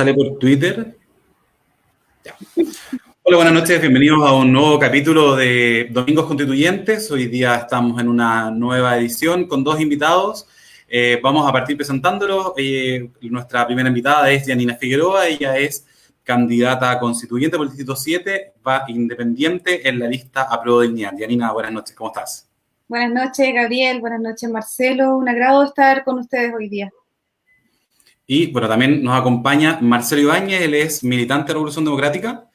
Sale por Twitter. Ya. Hola, buenas noches, bienvenidos a un nuevo capítulo de Domingos Constituyentes. Hoy día estamos en una nueva edición con dos invitados. Vamos a partir presentándolos. Nuestra primera invitada es Yanina Figueroa. Ella es candidata constituyente por el Distrito 7, va independiente en la lista Apruebo Dignidad. Yanina, buenas noches, ¿cómo estás? Buenas noches, Gabriel. Buenas noches, Marcelo. Un agrado estar con ustedes hoy día. Y bueno, también nos acompaña Marcelo Ibáñez. Él es militante de Revolución Democrática,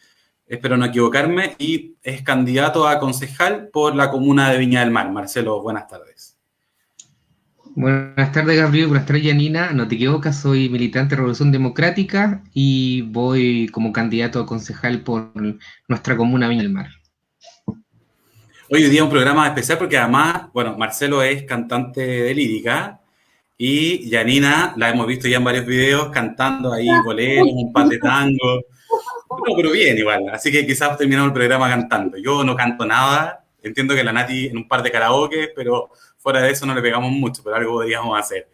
espero no equivocarme, y es candidato a concejal por la comuna de Viña del Mar. Marcelo, buenas tardes. Buenas tardes, Gabriel. Buenas tardes, Yanina. No te equivocas, soy militante de Revolución Democrática y voy como candidato a concejal por nuestra comuna Viña del Mar. Hoy día un programa especial porque además, bueno, Marcelo es cantante de lírica y Yanina la hemos visto ya en varios videos cantando ahí boleros, un par de tangos. No, pero bien igual, así que quizás terminamos el programa cantando. Yo no canto nada, entiendo que la Nati en un par de karaoke, pero fuera de eso no le pegamos mucho, pero algo podríamos hacer.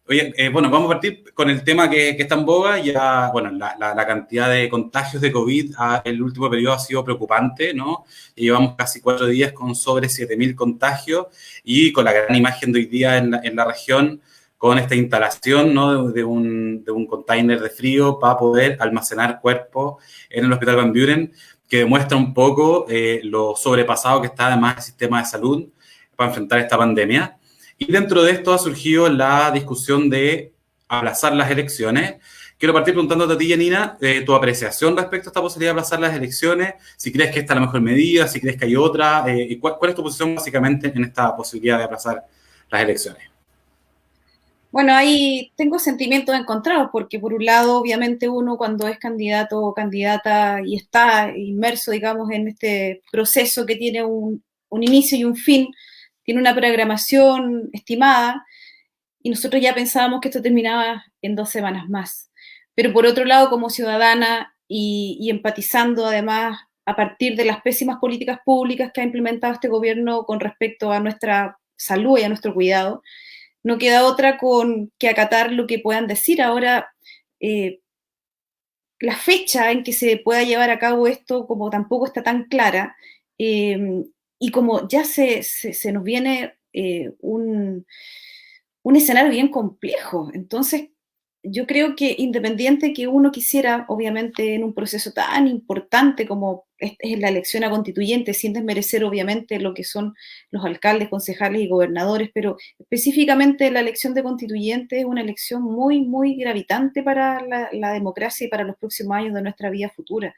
Oye, bueno, vamos a partir con el tema que está en boga. Ya, bueno, la cantidad de contagios de COVID en el último periodo ha sido preocupante, ¿no? Y llevamos casi 4 días con sobre 7.000 contagios y con la gran imagen de hoy día en la región, con esta instalación, ¿no? de un container de frío para poder almacenar cuerpos en el Hospital Van Buren, que demuestra un poco lo sobrepasado que está además el sistema de salud para enfrentar esta pandemia. Y dentro de esto ha surgido la discusión de aplazar las elecciones. Quiero partir preguntándote a ti, Yanina, tu apreciación respecto a esta posibilidad de aplazar las elecciones, si crees que esta es la mejor medida, si crees que hay otra, y cuál es tu posición básicamente en esta posibilidad de aplazar las elecciones. Bueno, ahí tengo sentimientos encontrados, porque por un lado, obviamente uno cuando es candidato o candidata y está inmerso, digamos, en este proceso que tiene un inicio y un fin, tiene una programación estimada, y nosotros ya pensábamos que esto terminaba en 2 semanas más. Pero por otro lado, como ciudadana y empatizando además a partir de las pésimas políticas públicas que ha implementado este gobierno con respecto a nuestra salud y a nuestro cuidado, no queda otra que acatar lo que puedan decir. Ahora, la fecha en que se pueda llevar a cabo esto, como tampoco está tan clara, y como ya se nos viene un escenario bien complejo. Entonces, yo creo que independiente que uno quisiera, obviamente, en un proceso tan importante como es la elección a constituyente, sin desmerecer, obviamente, lo que son los alcaldes, concejales y gobernadores, pero específicamente la elección de constituyente es una elección muy, muy gravitante para la democracia y para los próximos años de nuestra vida futura.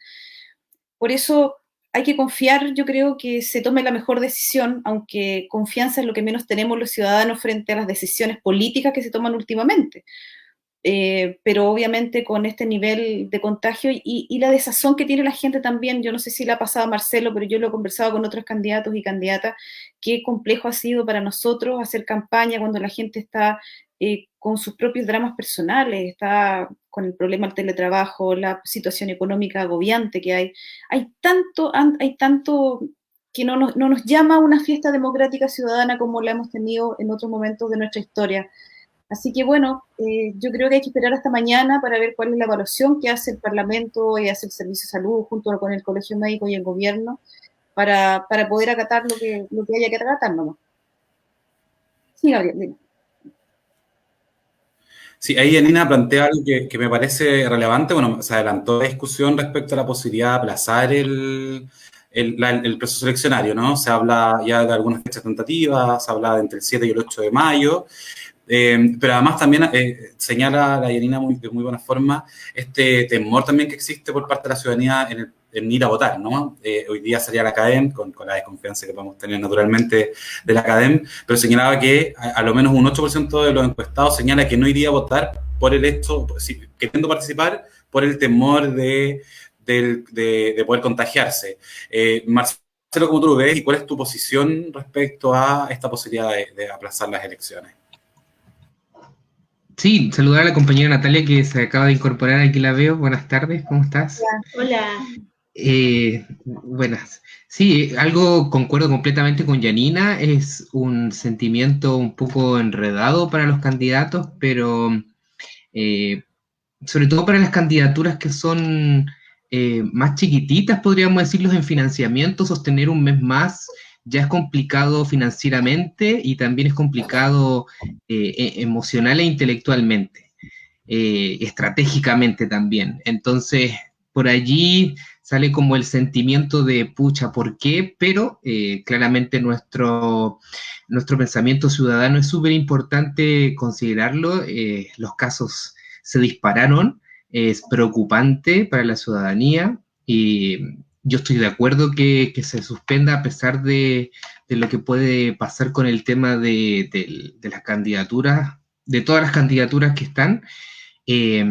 Por eso hay que confiar, yo creo, que se tome la mejor decisión, aunque confianza es lo que menos tenemos los ciudadanos frente a las decisiones políticas que se toman últimamente. Pero obviamente con este nivel de contagio y la desazón que tiene la gente también, yo no sé si le ha pasado a Marcelo, pero yo lo he conversado con otros candidatos y candidatas, qué complejo ha sido para nosotros hacer campaña cuando la gente está con sus propios dramas personales, está con el problema del teletrabajo, la situación económica agobiante que hay. Hay tanto que no nos llama a una fiesta democrática ciudadana como la hemos tenido en otros momentos de nuestra historia. Así que bueno, yo creo que hay que esperar hasta mañana para ver cuál es la evaluación que hace el Parlamento y hace el Servicio de Salud junto con el Colegio Médico y el Gobierno para poder acatar lo que haya que acatar nomás. Sí, Gabriel, dime. Sí, ahí Yanina plantea algo que me parece relevante. Bueno, se adelantó la discusión respecto a la posibilidad de aplazar el proceso eleccionario, ¿no? Se habla ya de algunas fechas tentativas, se habla de entre el 7 y el 8 de mayo. Pero además también señala la Yanina de muy buena forma este temor también que existe por parte de la ciudadanía en ir a votar, ¿no? Hoy día salía la CADEM, con la desconfianza que podemos tener naturalmente de la CADEM, pero señalaba que a lo menos un 8% de los encuestados señala que no iría a votar por el hecho, queriendo participar, por el temor de poder contagiarse. Marcelo, ¿cómo tú lo ves y cuál es tu posición respecto a esta posibilidad de aplazar las elecciones? Sí, saludar a la compañera Natalia que se acaba de incorporar, aquí la veo. Buenas tardes, ¿cómo estás? Hola. Buenas. Sí, algo concuerdo completamente con Yanina, es un sentimiento un poco enredado para los candidatos, pero sobre todo para las candidaturas que son más chiquititas, podríamos decirlos, en financiamiento, sostener un mes más ya es complicado financieramente y también es complicado emocional e intelectualmente, estratégicamente también. Entonces, por allí sale como el sentimiento de, pucha, ¿por qué? Pero claramente nuestro pensamiento ciudadano es súper importante considerarlo. Los casos se dispararon, es preocupante para la ciudadanía y yo estoy de acuerdo que se suspenda a pesar de lo que puede pasar con el tema de las candidaturas, de todas las candidaturas que están. Eh,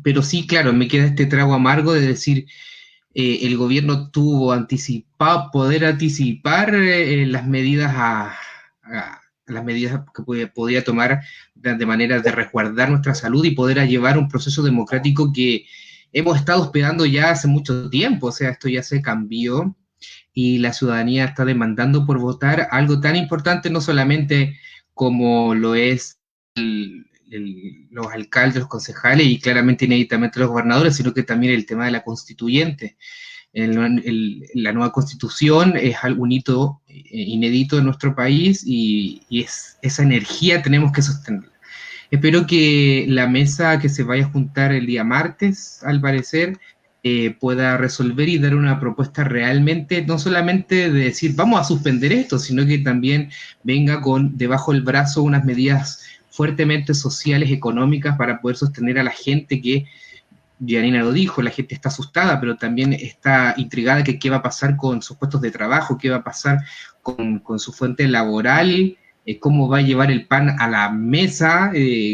pero sí, claro, me queda este trago amargo de decir, el gobierno tuvo poder anticipar las medidas las medidas que podía tomar de manera de resguardar nuestra salud y poder llevar un proceso democrático que hemos estado esperando ya hace mucho tiempo. O sea, esto ya se cambió y la ciudadanía está demandando por votar algo tan importante, no solamente como lo es los alcaldes, los concejales y claramente inéditamente los gobernadores, sino que también el tema de la constituyente. La nueva constitución es un hito inédito en nuestro país y esa energía tenemos que sostenerla. Espero que la mesa que se vaya a juntar el día martes, al parecer, pueda resolver y dar una propuesta realmente, no solamente de decir vamos a suspender esto, sino que también venga con debajo del brazo unas medidas fuertemente sociales, económicas, para poder sostener a la gente que, Yanina lo dijo, la gente está asustada, pero también está intrigada que qué va a pasar con sus puestos de trabajo, qué va a pasar con su fuente laboral, cómo va a llevar el pan a la mesa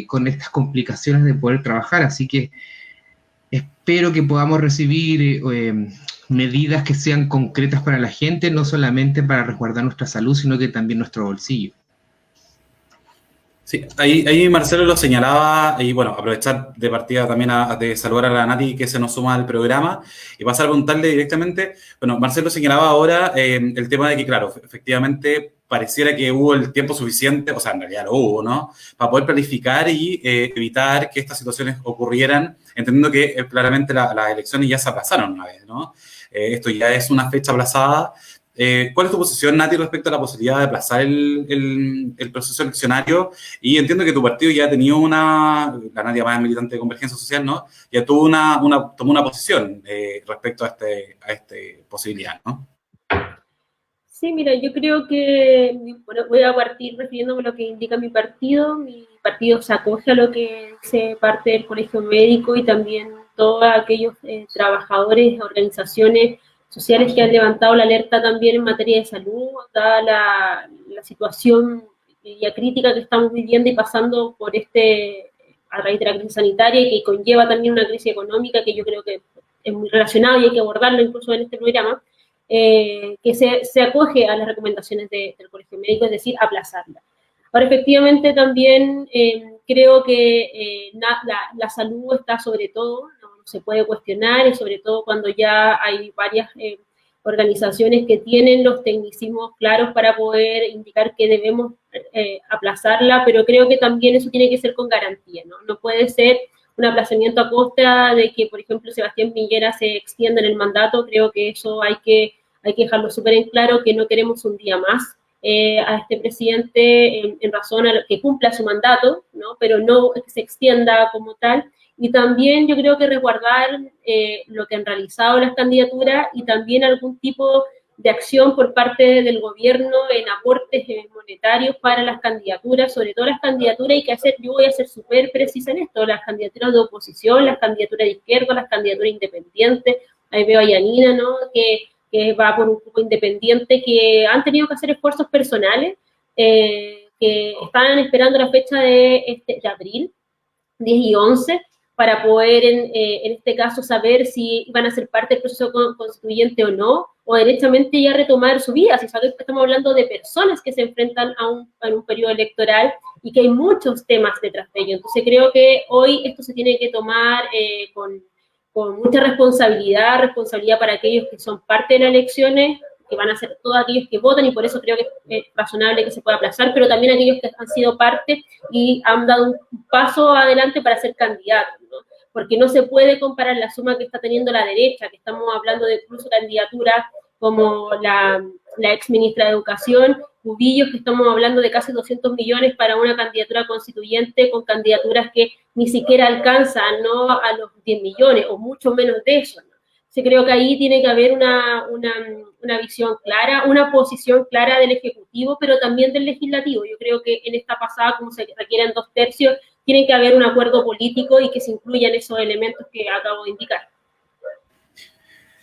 con estas complicaciones de poder trabajar. Así que espero que podamos recibir medidas que sean concretas para la gente, no solamente para resguardar nuestra salud, sino que también nuestro bolsillo. Sí, ahí Marcelo lo señalaba, y bueno, aprovechar de partida también de saludar a la Nati que se nos suma al programa y pasar a preguntarle directamente. Bueno, Marcelo señalaba ahora el tema de que, claro, efectivamente pareciera que hubo el tiempo suficiente, o sea, en realidad lo hubo, ¿no? Para poder planificar y evitar que estas situaciones ocurrieran, entendiendo que claramente las elecciones ya se aplazaron una vez, ¿no? Esto ya es una fecha aplazada. ¿Cuál es tu posición, Nati, respecto a la posibilidad de aplazar el proceso eleccionario? Y entiendo que tu partido ya ha tenido la Nati más militante de Convergencia Social, ¿no? Ya tomó una posición respecto a esta posibilidad, ¿no? Sí, mira, yo creo que, bueno, voy a partir refiriéndome a lo que indica mi partido. Mi partido se acoge a lo que se parte del Colegio Médico y también todos aquellos trabajadores, organizaciones sociales que han levantado la alerta también en materia de salud, dada la situación ya crítica que estamos viviendo y pasando por a raíz de la crisis sanitaria y que conlleva también una crisis económica que yo creo que es muy relacionado y hay que abordarlo incluso en este programa. Que se acoge a las recomendaciones del Colegio Médico, es decir, aplazarla. Ahora, efectivamente, también creo que la salud está sobre todo, no se puede cuestionar, y sobre todo cuando ya hay varias organizaciones que tienen los tecnicismos claros para poder indicar que debemos aplazarla, pero creo que también eso tiene que ser con garantía, ¿no? No puede ser un aplazamiento a costa de que, por ejemplo, Sebastián Piñera se extienda en el mandato. Creo que eso hay que dejarlo súper en claro, que no queremos un día más a este presidente en razón a que cumpla su mandato, ¿no? Pero no que se extienda como tal. Y también yo creo que resguardar lo que han realizado las candidaturas y también algún tipo de acción por parte del gobierno en aportes monetarios para las candidaturas, sobre todo las candidaturas, yo voy a ser súper precisa en esto, las candidaturas de oposición, las candidaturas de izquierda, las candidaturas independientes. Ahí veo a Yanina, ¿no? Que va por un grupo independiente, que han tenido que hacer esfuerzos personales, que estaban esperando la fecha de abril, 10 y 11, para poder en este caso saber si van a ser parte del proceso constituyente o no, o derechamente ya retomar su vida. Si sabes que estamos hablando de personas que se enfrentan a un periodo electoral y que hay muchos temas detrás de ello. Entonces creo que hoy esto se tiene que tomar con mucha responsabilidad para aquellos que son parte de las elecciones, que van a ser todos aquellos que votan, y por eso creo que es razonable que se pueda aplazar, pero también aquellos que han sido parte y han dado un paso adelante para ser candidatos, ¿no? porque no se puede comparar la suma que está teniendo la derecha, que estamos hablando de incluso candidaturas como la ex ministra de Educación, Cubillos, que estamos hablando de casi 200 millones para una candidatura constituyente, con candidaturas que ni siquiera alcanzan, ¿no?, a los 10 millones, o mucho menos de eso, ¿no? Yo creo que ahí tiene que haber una visión clara, una posición clara del Ejecutivo, pero también del Legislativo. Yo creo que en esta pasada, como se requieren 2/3, tiene que haber un acuerdo político y que se incluyan esos elementos que acabo de indicar.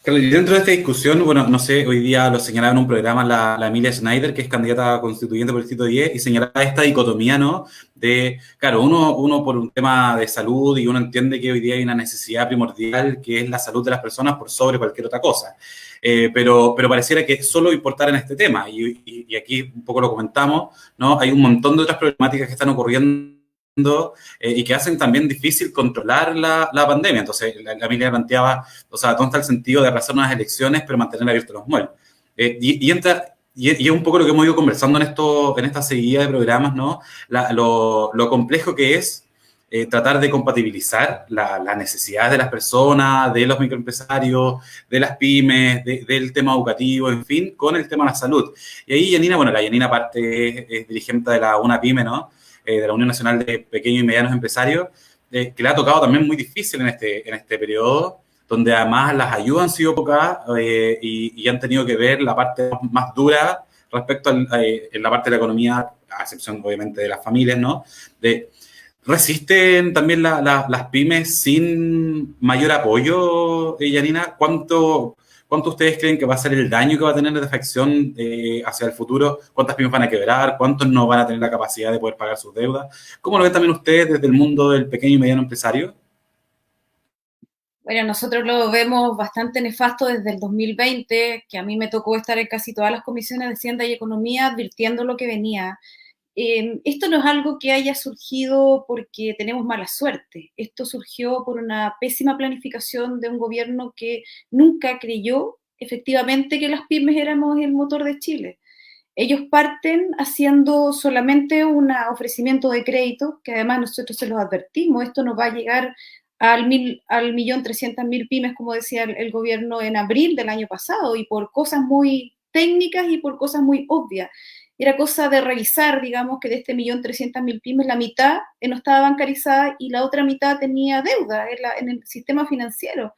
Claro, y dentro de esta discusión, bueno, no sé, hoy día lo señalaba en un programa la Emilia Schneider, que es candidata constituyente por el Distrito 10, y señalaba esta dicotomía, ¿no? De, claro, uno por un tema de salud, y uno entiende que hoy día hay una necesidad primordial, que es la salud de las personas por sobre cualquier otra cosa. Pero pareciera que solo importar en este tema, y aquí un poco lo comentamos, ¿no? Hay un montón de otras problemáticas que están ocurriendo y que hacen también difícil controlar la pandemia. Entonces, la Emilia planteaba, o sea, ¿dónde está el sentido de aplazar unas elecciones pero mantener abiertos los malls? Y es un poco lo que hemos ido conversando en esta seguida de programas, ¿no? Lo complejo que es tratar de compatibilizar las necesidades de las personas, de los microempresarios, de las pymes, del tema educativo, en fin, con el tema de la salud. Y ahí Yanina, bueno, la Yanina aparte es dirigente de la UNAPYME, ¿no? De la Unión Nacional de Pequeños y Medianos Empresarios, que le ha tocado también muy difícil en este periodo, donde además las ayudas han sido pocas y han tenido que ver la parte más dura respecto en la parte de la economía, a excepción obviamente de las familias, ¿no? ¿Resisten también las pymes sin mayor apoyo, Yanina? ¿Cuánto ustedes creen que va a ser el daño que va a tener la afección hacia el futuro? ¿Cuántas pymes van a quebrar? ¿Cuántos no van a tener la capacidad de poder pagar sus deudas? ¿Cómo lo ven también ustedes desde el mundo del pequeño y mediano empresario? Bueno, nosotros lo vemos bastante nefasto desde el 2020, que a mí me tocó estar en casi todas las comisiones de Hacienda y Economía advirtiendo lo que venía. Esto no es algo que haya surgido porque tenemos mala suerte. Esto surgió por una pésima planificación de un gobierno que nunca creyó efectivamente que las pymes éramos el motor de Chile. Ellos parten haciendo solamente un ofrecimiento de crédito, que además nosotros se los advertimos, esto no va a llegar al 1.300.000 pymes, como decía el gobierno en abril del año pasado, y por cosas muy técnicas y por cosas muy obvias. Era cosa de revisar, digamos, que de este 1.300.000 pymes, la mitad no estaba bancarizada y la otra mitad tenía deuda en el sistema financiero.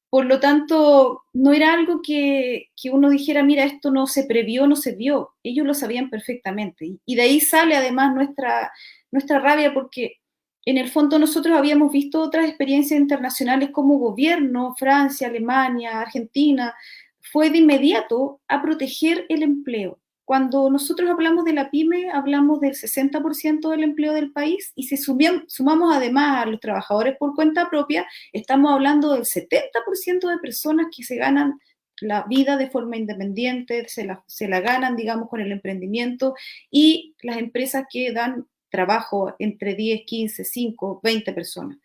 Por lo tanto, no era algo que uno dijera, mira, esto no se previó, no se vio. Ellos lo sabían perfectamente. Y de ahí sale además nuestra rabia, porque en el fondo nosotros habíamos visto otras experiencias internacionales como gobierno, Francia, Alemania, Argentina, fue de inmediato a proteger el empleo. Cuando nosotros hablamos de la pyme, hablamos del 60% del empleo del país, y si sumamos además a los trabajadores por cuenta propia, estamos hablando del 70% de personas que se ganan la vida de forma independiente, se la ganan, digamos, con el emprendimiento, y las empresas que dan trabajo entre 10, 15, 5, 20 personas.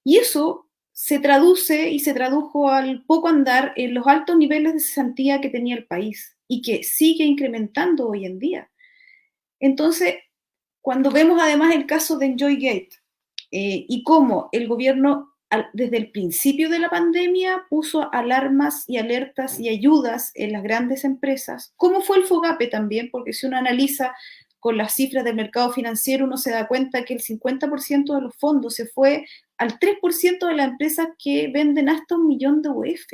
Y eso se traduce y se tradujo al poco andar en los altos niveles de cesantía que tenía el país y que sigue incrementando hoy en día. Entonces, cuando vemos además el caso de Enjoygate y cómo el gobierno desde el principio de la pandemia puso alarmas y alertas y ayudas en las grandes empresas, cómo fue el FOGAPE también, porque si uno analiza con las cifras del mercado financiero, uno se da cuenta que el 50% de los fondos se fue al 3% de las empresas que venden hasta 1 millón de UF.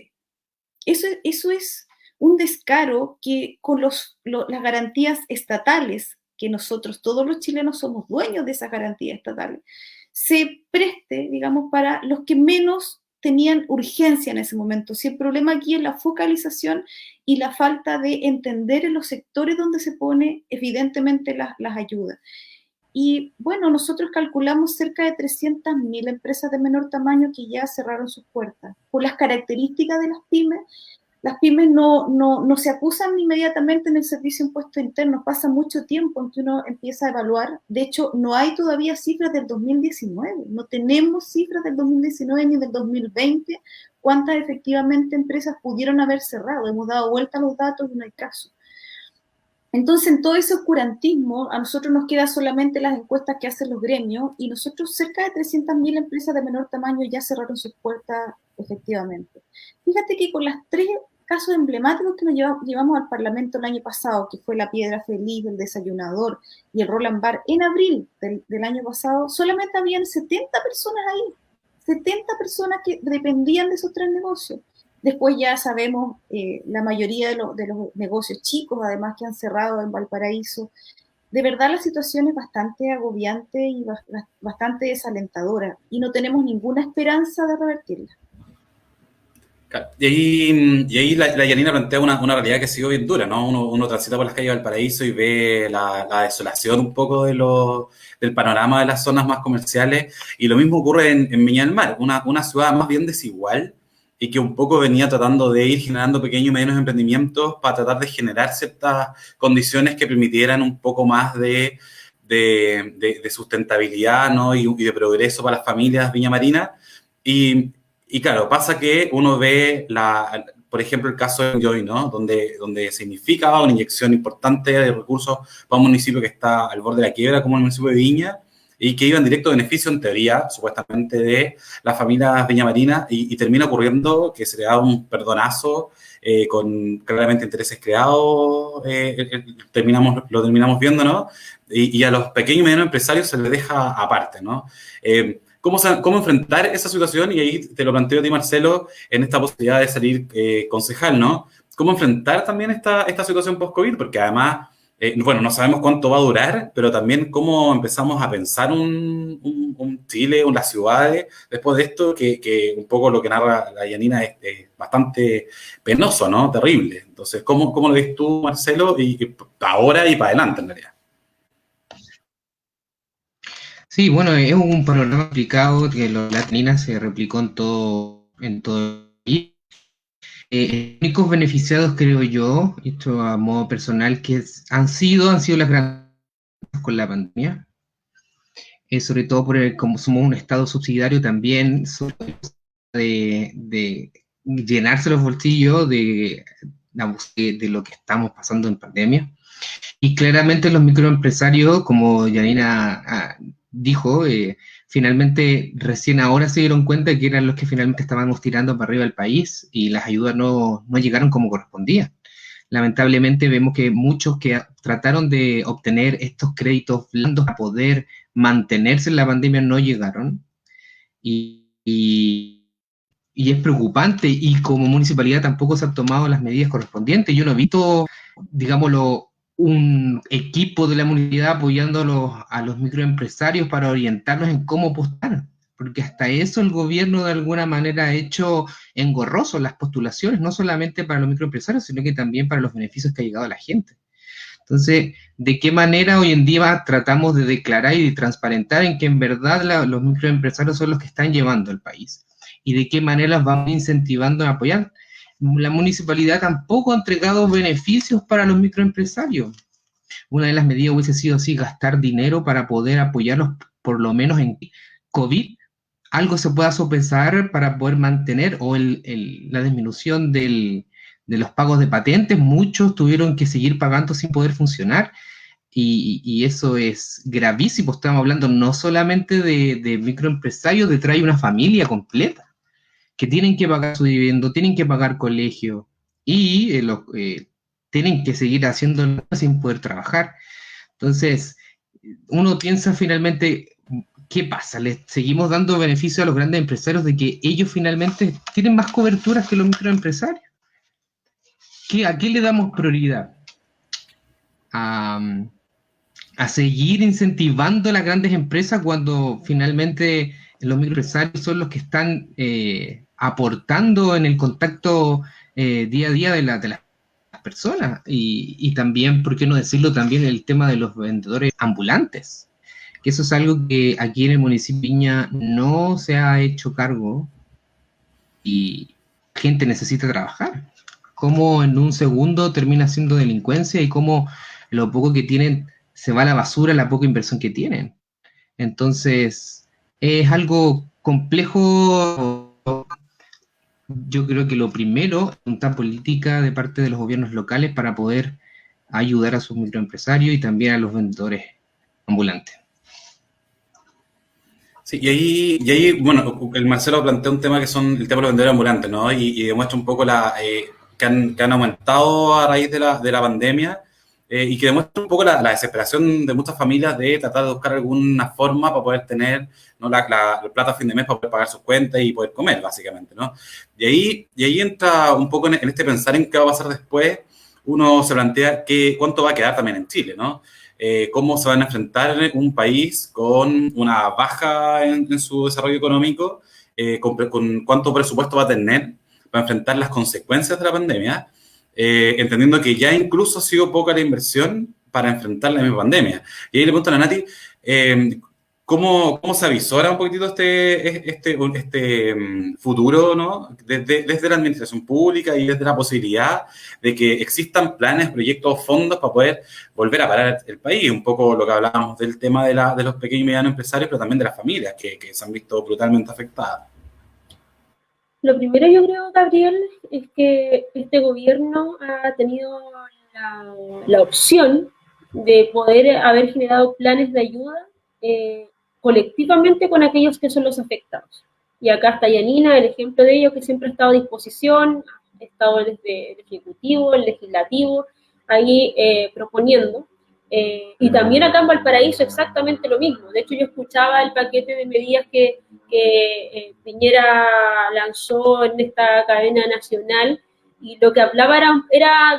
Eso es un descaro que con las garantías estatales, que nosotros todos los chilenos somos dueños de esas garantías estatales, se preste, digamos, para los que menos tenían urgencia en ese momento. Si el problema aquí es la focalización y la falta de entender en los sectores donde se pone evidentemente las ayudas. Y bueno, nosotros calculamos cerca de 300.000 empresas de menor tamaño que ya cerraron sus puertas. Por las características de las pymes no se acusan inmediatamente en el servicio de impuestos internos, pasa mucho tiempo en que uno empieza a evaluar. De hecho, no hay todavía cifras del 2019, no tenemos cifras del 2019 ni del 2020, cuántas efectivamente empresas pudieron haber cerrado. Hemos dado vuelta a los datos y no hay caso. Entonces, en todo ese oscurantismo, a nosotros nos quedan solamente las encuestas que hacen los gremios y nosotros cerca de 300.000 empresas de menor tamaño ya cerraron sus puertas efectivamente. Fíjate que con las 3 casos emblemáticos que nos llevamos al Parlamento el año pasado, que fue la Piedra Feliz, el Desayunador y el Roland Bar, en abril del año pasado, solamente habían 70 personas ahí, 70 personas que dependían de esos 3 negocios. Después ya sabemos la mayoría de los negocios chicos, además que han cerrado en Valparaíso. De verdad la situación es bastante agobiante y bastante desalentadora y no tenemos ninguna esperanza de revertirla. Claro. Y ahí la Yanina plantea una realidad que ha sido bien dura, ¿no? Uno transita por las calles de Valparaíso y ve la desolación un poco del panorama de las zonas más comerciales, y lo mismo ocurre en Viña del Mar, una ciudad más bien desigual y que un poco venía tratando de ir generando pequeños y medianos emprendimientos para tratar de generar ciertas condiciones que permitieran un poco más de sustentabilidad, ¿no? Y de progreso para las familias viñamarinas. Y claro, pasa que uno ve, por ejemplo, el caso de Enjoy, ¿no? Donde significa una inyección importante de recursos para un municipio que está al borde de la quiebra, como el municipio de Viña, y que iba en directo beneficio, en teoría, supuestamente, de las familias viñamarinas, y termina ocurriendo que se le da un perdonazo con claramente intereses creados, lo terminamos viendo, ¿no? Y a los pequeños y medianos empresarios se les deja aparte, ¿no? ¿Cómo enfrentar esa situación? Y ahí te lo planteo a ti, Marcelo, en esta posibilidad de salir concejal, ¿no? ¿Cómo enfrentar también esta situación post-COVID? Porque además, bueno, no sabemos cuánto va a durar, pero también cómo empezamos a pensar un Chile, las ciudades, después de esto, que un poco lo que narra la Yanina es bastante penoso, ¿no? Terrible. Entonces, ¿cómo lo ves tú, Marcelo, y ahora y para adelante, en realidad? Sí, bueno, es un panorama complicado que la Yanina se replicó en todo el país. Los únicos beneficiados, creo yo, esto a modo personal, han sido las grandes con la pandemia, sobre todo como somos un Estado subsidiario también, de llenarse los bolsillos de lo que estamos pasando en pandemia. Y claramente los microempresarios, como Yanina dijo, finalmente recién ahora se dieron cuenta que eran los que finalmente estábamos tirando para arriba del país y las ayudas no llegaron como correspondía. Lamentablemente vemos que muchos que trataron de obtener estos créditos blandos para poder mantenerse en la pandemia no llegaron, y es preocupante, y como municipalidad tampoco se han tomado las medidas correspondientes. Yo no he visto, digámoslo, un equipo de la municipalidad apoyando a los microempresarios para orientarlos en cómo postular, porque hasta eso el gobierno de alguna manera ha hecho engorroso las postulaciones, no solamente para los microempresarios, sino que también para los beneficios que ha llegado a la gente. Entonces, ¿de qué manera hoy en día tratamos de declarar y de transparentar en que en verdad los microempresarios son los que están llevando el país? ¿Y de qué manera los vamos incentivando a apoyar? La municipalidad tampoco ha entregado beneficios para los microempresarios. Una de las medidas hubiese sido así, gastar dinero para poder apoyarlos, por lo menos en COVID, algo se pueda sopesar para poder mantener, o la disminución de los pagos de patentes. Muchos tuvieron que seguir pagando sin poder funcionar, y eso es gravísimo. Estamos hablando no solamente de microempresarios, detrás hay una familia completa que tienen que pagar su dividendo, tienen que pagar colegio, y tienen que seguir haciendo sin poder trabajar. Entonces, uno piensa finalmente, ¿qué pasa? ¿Les seguimos dando beneficio a los grandes empresarios de que ellos finalmente tienen más coberturas que los microempresarios? ¿A qué le damos prioridad? A seguir incentivando a las grandes empresas cuando finalmente los microempresarios son los que están aportando en el contacto día a día de las personas. Y también, ¿por qué no decirlo? También el tema de los vendedores ambulantes, que eso es algo que aquí en el municipio de Viña no se ha hecho cargo, y gente necesita trabajar. Cómo en un segundo termina siendo delincuencia, y cómo lo poco que tienen se va a la basura, la poca inversión que tienen. Entonces, es algo complejo. Yo creo que lo primero es una política de parte de los gobiernos locales para poder a ayudar a sus microempresarios y también a los vendedores ambulantes. Sí, y ahí, bueno, el Marcelo plantea un tema que son el tema de los vendedores ambulantes, ¿no? Y demuestra un poco que han aumentado a raíz de la pandemia, y que demuestra un poco la desesperación de muchas familias de tratar de buscar alguna forma para poder tener, ¿no?, la plata a fin de mes para poder pagar sus cuentas y poder comer, básicamente, ¿no? Y ahí entra un poco en este pensar en qué va a pasar después. Uno se plantea cuánto va a quedar también en Chile, ¿no? Cómo se van a enfrentar un país con una baja en su desarrollo económico, con cuánto presupuesto va a tener para enfrentar las consecuencias de la pandemia, entendiendo que ya incluso ha sido poca la inversión para enfrentar la misma pandemia. Y ahí le pregunto a la Nati, ¿cómo se avisora un poquitito este futuro, ¿no? Desde la administración pública y desde la posibilidad de que existan planes, proyectos, fondos para poder volver a parar el país? Un poco lo que hablábamos del tema de los pequeños y medianos empresarios, pero también de las familias que se han visto brutalmente afectadas. Lo primero, yo creo, Gabriel, es que este gobierno ha tenido la opción de poder haber generado planes de ayuda colectivamente con aquellos que son los afectados. Y acá está Yanina, el ejemplo de ello, que siempre ha estado a disposición, ha estado desde el Ejecutivo, el Legislativo, ahí proponiendo. Y también acá en Valparaíso exactamente lo mismo. De hecho, yo escuchaba el paquete de medidas que Piñera lanzó en esta cadena nacional, y lo que hablaba era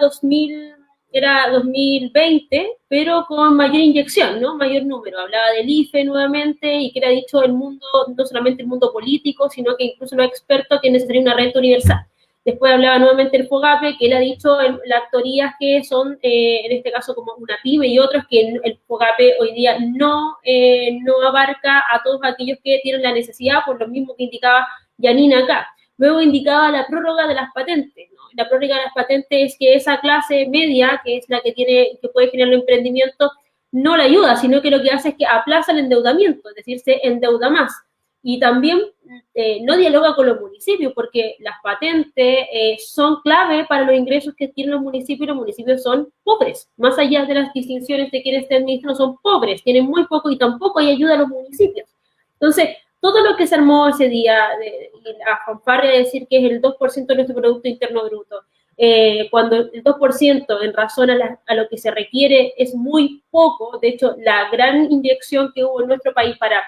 2020, pero con mayor inyección, ¿no? Mayor número. Hablaba del IFE nuevamente, y que era dicho el mundo, no solamente el mundo político, sino que incluso los expertos, que necesitaría una renta universal. Después hablaba nuevamente el FOGAPE, que él ha dicho las teorías que son, en este caso, como una pyme, y otros que el FOGAPE hoy día no abarca a todos aquellos que tienen la necesidad, por lo mismo que indicaba Yanina acá. Luego indicaba la prórroga de las patentes, ¿no? La prórroga de las patentes es que esa clase media, que es la que puede generar el emprendimiento, no la ayuda, sino que lo que hace es que aplaza el endeudamiento, es decir, se endeuda más. Y también no dialoga con los municipios, porque las patentes son clave para los ingresos que tienen los municipios son pobres, más allá de las distinciones de quienes te administran, son pobres, tienen muy poco y tampoco hay ayuda a los municipios. Entonces, todo lo que se armó ese día, y la fanfarria de decir que es el 2% de nuestro Producto Interno Bruto, cuando el 2% en razón a lo que se requiere es muy poco. De hecho, la gran inyección que hubo en nuestro país para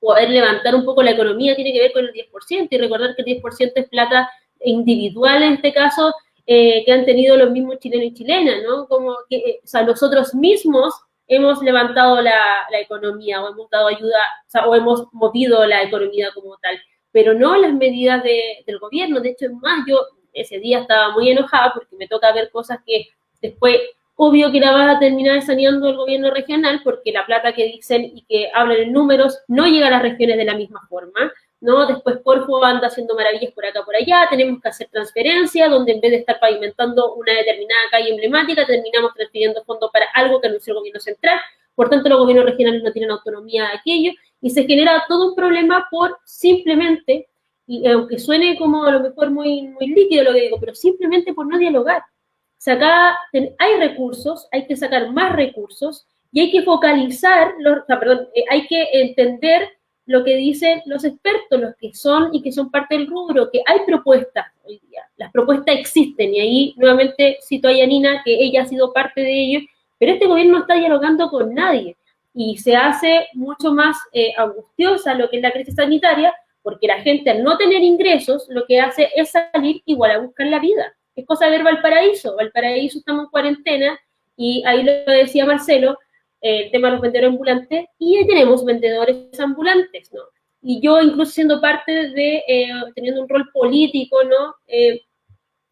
poder levantar un poco la economía tiene que ver con el 10%, y recordar que el 10% es plata individual en este caso, que han tenido los mismos chilenos y chilenas, ¿no? Como que, o sea, nosotros mismos hemos levantado la economía, o hemos dado ayuda, o hemos movido la economía como tal, pero no las medidas del gobierno. De hecho, es más, yo ese día estaba muy enojada porque me toca ver cosas que después, obvio que la vas a terminar saneando el gobierno regional, porque la plata que dicen y que hablan en números no llega a las regiones de la misma forma, ¿no? Después Corfo anda haciendo maravillas por acá, por allá, tenemos que hacer transferencias, donde en vez de estar pavimentando una determinada calle emblemática, terminamos transfiriendo fondos para algo que anunció el gobierno central. Por tanto, los gobiernos regionales no tienen autonomía de aquello, y se genera todo un problema por simplemente, y aunque suene como a lo mejor muy, muy líquido lo que digo, pero simplemente por no dialogar. O sea, acá hay recursos, hay que sacar más recursos, y hay que focalizar, hay que entender lo que dicen los expertos, los que son y que son parte del rubro, que hay propuestas hoy día. Las propuestas existen, y ahí nuevamente cito a Yanina, que ella ha sido parte de ello, pero este gobierno no está dialogando con nadie, y se hace mucho más angustiosa lo que es la crisis sanitaria, porque la gente, al no tener ingresos, lo que hace es salir igual a buscar la vida. Es cosa de ver Valparaíso. Valparaíso, estamos en cuarentena, y ahí lo decía Marcelo, el tema de los vendedores ambulantes, y ahí tenemos vendedores ambulantes, ¿no? Y yo, incluso siendo parte teniendo un rol político, ¿no?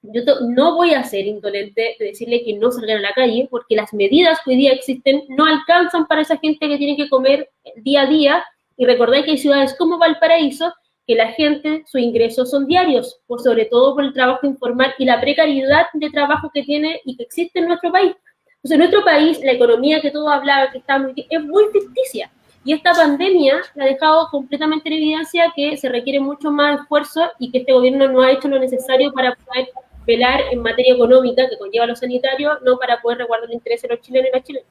Yo no voy a ser indolente de decirle que no salgan a la calle, porque las medidas que hoy día existen no alcanzan para esa gente que tiene que comer día a día. Y recordad que hay ciudades como Valparaíso, que la gente, sus ingresos son diarios, sobre todo por el trabajo informal y la precariedad de trabajo que tiene y que existe en nuestro país. Entonces, en nuestro país, la economía que todos hablaban, que está es muy ficticia. Y esta pandemia la ha dejado completamente en evidencia que se requiere mucho más esfuerzo, y que este gobierno no ha hecho lo necesario para poder velar en materia económica que conlleva lo sanitario, no para poder resguardar el interés de los chilenos y las chilenas.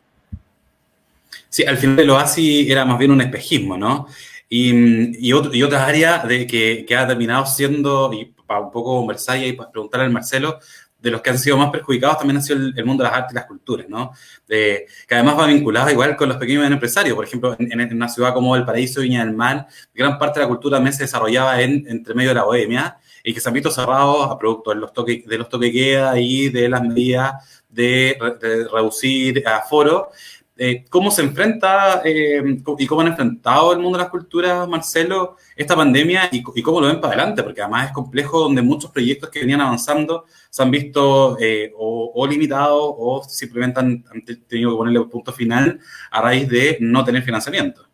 Sí, al final el Oasis era más bien un espejismo, ¿no? Y otra área que ha terminado siendo, y para un poco conversar y para preguntarle al Marcelo, de los que han sido más perjudicados también ha sido el mundo de las artes y las culturas, ¿no? Que además va vinculado igual con los pequeños empresarios. Por ejemplo, en una ciudad como Valparaíso, Viña del Mar, gran parte de la cultura también se desarrollaba entre medio de la bohemia y que se han visto cerrados a producto de los toques de queda y de las medidas de reducir aforo. ¿Cómo se enfrenta y cómo han enfrentado el mundo de las culturas, Marcelo, esta pandemia y cómo lo ven para adelante? Porque además es complejo donde muchos proyectos que venían avanzando se han visto o limitados o simplemente han tenido que ponerle un punto final a raíz de no tener financiamiento.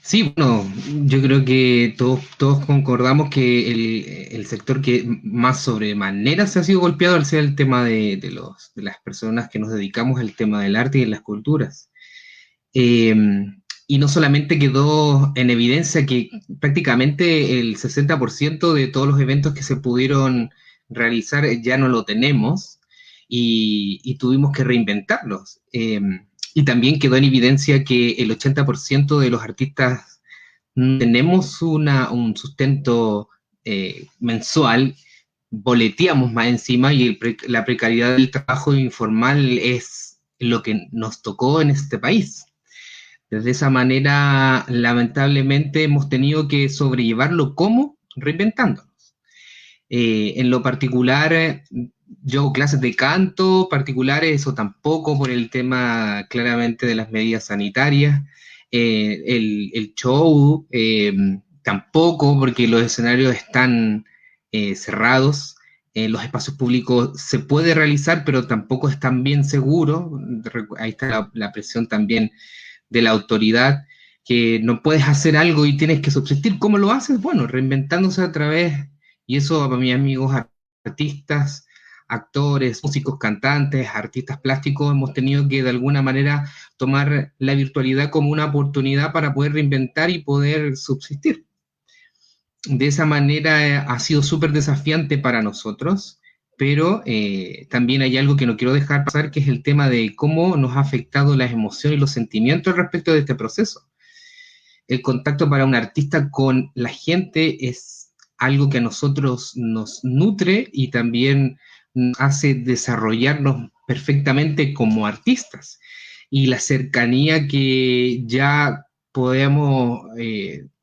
Sí, bueno, yo creo que todos concordamos que el sector que más sobremanera se ha sido golpeado al ser el tema de las personas que nos dedicamos al tema del arte y de las culturas. Y no solamente quedó en evidencia que prácticamente el 60% de todos los eventos que se pudieron realizar ya no lo tenemos y tuvimos que reinventarlos. Y también quedó en evidencia que el 80% de los artistas tenemos un sustento mensual, boleteamos más encima y la precariedad del trabajo informal es lo que nos tocó en este país. De esa manera, lamentablemente, hemos tenido que sobrellevarlo como reinventándonos. En lo particular, yo hago clases de canto particulares o tampoco por el tema claramente de las medidas sanitarias. El show tampoco porque los escenarios están cerrados. Los espacios públicos se puede realizar, pero tampoco están bien seguros. Ahí está la presión también de la autoridad, que no puedes hacer algo y tienes que subsistir. ¿Cómo lo haces? Bueno, reinventándose a través, y eso a mis amigos artistas, actores, músicos, cantantes, artistas plásticos, hemos tenido que de alguna manera tomar la virtualidad como una oportunidad para poder reinventar y poder subsistir. De esa manera ha sido súper desafiante para nosotros, pero también hay algo que no quiero dejar pasar, que es el tema de cómo nos ha afectado las emociones y los sentimientos respecto de este proceso. El contacto para un artista con la gente es algo que a nosotros nos nutre y también nos hace desarrollarnos perfectamente como artistas. Y la cercanía que ya podemos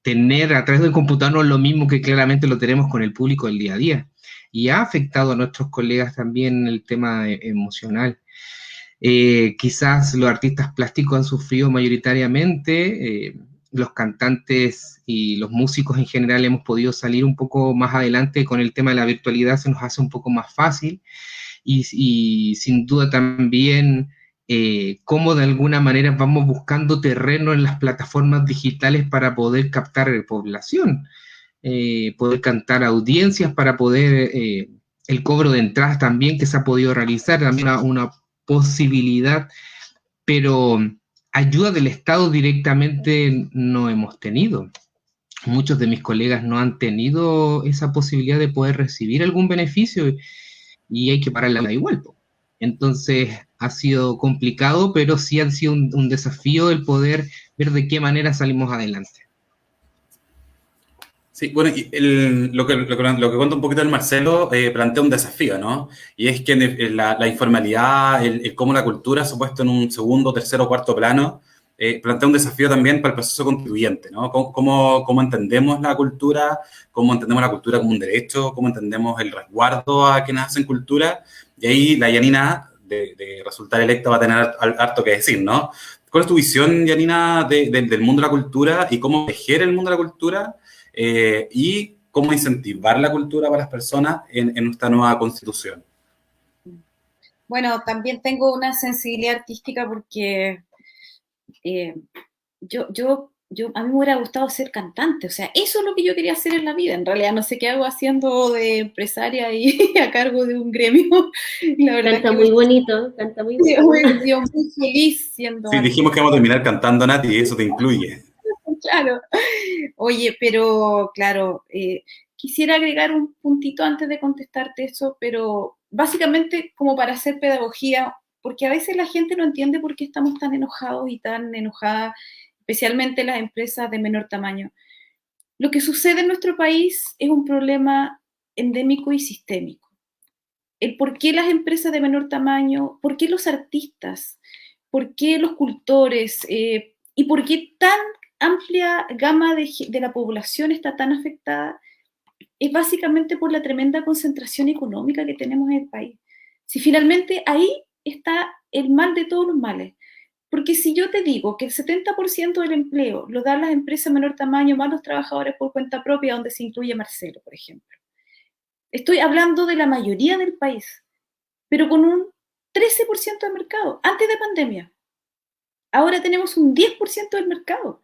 tener a través del computador no es lo mismo que claramente lo tenemos con el público del día a día. Y ha afectado a nuestros colegas también el tema emocional. Quizás los artistas plásticos han sufrido mayoritariamente, los cantantes y los músicos en general hemos podido salir un poco más adelante con el tema de la virtualidad, se nos hace un poco más fácil y sin duda también cómo de alguna manera vamos buscando terreno en las plataformas digitales para poder captar población. Poder cantar audiencias para poder, el cobro de entradas también que se ha podido realizar, también una posibilidad, pero ayuda del Estado directamente no hemos tenido. Muchos de mis colegas no han tenido esa posibilidad de poder recibir algún beneficio y hay que pararla igual. Entonces ha sido complicado, pero sí ha sido un desafío el poder ver de qué manera salimos adelante. Sí, bueno, y lo que cuenta un poquito el Marcelo plantea un desafío, ¿no? Y es que la informalidad, el cómo la cultura se ha puesto en un segundo, tercero, cuarto plano, plantea un desafío también para el proceso constituyente, ¿no? ¿Cómo entendemos la cultura? ¿Cómo entendemos la cultura como un derecho? ¿Cómo entendemos el resguardo a quienes hacen cultura? Y ahí la Yanina, de resultar electa, va a tener harto que decir, ¿no? ¿Cuál es tu visión, Yanina, del mundo de la cultura y cómo tejer el mundo de la cultura? Y cómo incentivar la cultura para las personas en esta nueva constitución. Bueno, también tengo una sensibilidad artística porque a mí me hubiera gustado ser cantante, o sea, eso es lo que yo quería hacer en la vida. En realidad no sé qué hago haciendo de empresaria y a cargo de un gremio. La verdad canta muy bonito, canta muy bonito. Yo muy feliz siendo. Sí, dijimos que vamos a terminar cantando, Nati, y eso te incluye. Claro. Oye, pero claro, quisiera agregar un puntito antes de contestarte eso, pero básicamente como para hacer pedagogía, porque a veces la gente no entiende por qué estamos tan enojados y tan enojadas, especialmente las empresas de menor tamaño. Lo que sucede en nuestro país es un problema endémico y sistémico. El por qué las empresas de menor tamaño, por qué los artistas, por qué los cultores y por qué tan amplia gama de la población está tan afectada, es básicamente por la tremenda concentración económica que tenemos en el país. Si finalmente ahí está el mal de todos los males. Porque si yo te digo que el 70% del empleo lo dan las empresas de menor tamaño, más los trabajadores por cuenta propia, donde se incluye Marcelo, por ejemplo. Estoy hablando de la mayoría del país, pero con un 13% de mercado, antes de pandemia. Ahora tenemos un 10% del mercado.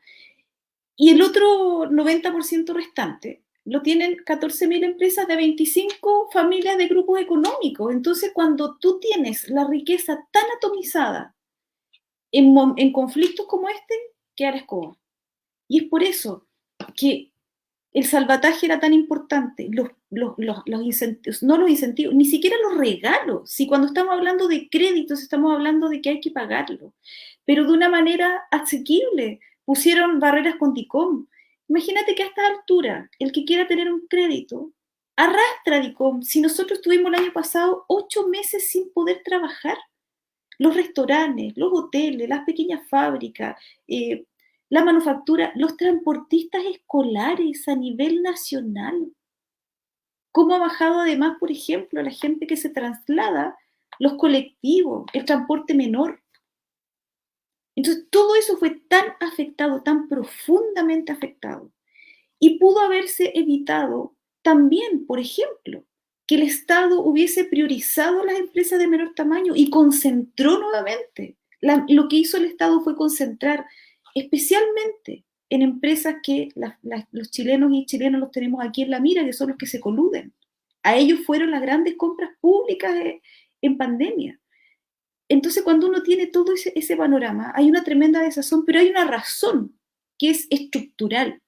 Y el otro 90% restante lo tienen 14.000 empresas de 25 familias de grupos económicos. Entonces, cuando tú tienes la riqueza tan atomizada en conflictos como este, queda la escoba. Y es por eso que el salvataje era tan importante, los incentivos, no los incentivos, ni siquiera los regalos. Si cuando estamos hablando de créditos, estamos hablando de que hay que pagarlo, pero de una manera asequible. Pusieron barreras con DICOM. Imagínate que a esta altura, el que quiera tener un crédito, arrastra DICOM. Si nosotros tuvimos el año pasado 8 meses sin poder trabajar, los restaurantes, los hoteles, las pequeñas fábricas, la manufactura, los transportistas escolares a nivel nacional. ¿Cómo ha bajado además, por ejemplo, la gente que se traslada, los colectivos, el transporte menor? Entonces, todo eso fue tan afectado, tan profundamente afectado. Y pudo haberse evitado también, por ejemplo, que el Estado hubiese priorizado las empresas de menor tamaño y concentró nuevamente. Lo que hizo el Estado fue concentrar especialmente en empresas que los chilenos y chilenas los tenemos aquí en la mira, que son los que se coluden. A ellos fueron las grandes compras públicas en pandemia. Entonces, cuando uno tiene todo ese panorama, hay una tremenda desazón, pero hay una razón que es estructural.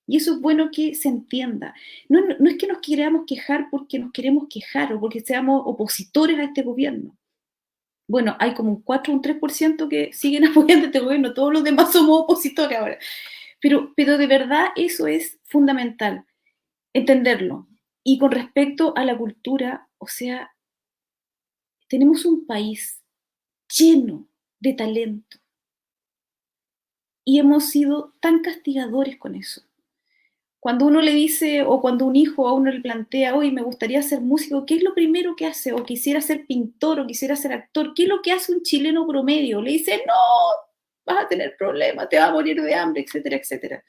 Y eso es bueno que se entienda. No es que nos queramos quejar porque nos queremos quejar o porque seamos opositores a este gobierno. Bueno, hay como un 4 o un 3% que siguen apoyando a este gobierno, todos los demás somos opositores ahora. Pero de verdad eso es fundamental, entenderlo. Y con respecto a la cultura, o sea, tenemos un país lleno de talento y hemos sido tan castigadores con eso. Cuando uno le dice, o cuando un hijo a uno le plantea, oye, me gustaría ser músico, ¿qué es lo primero que hace? O quisiera ser pintor, o quisiera ser actor, ¿qué es lo que hace un chileno promedio? Le dice, no, vas a tener problemas, te vas a morir de hambre, etcétera, etcétera.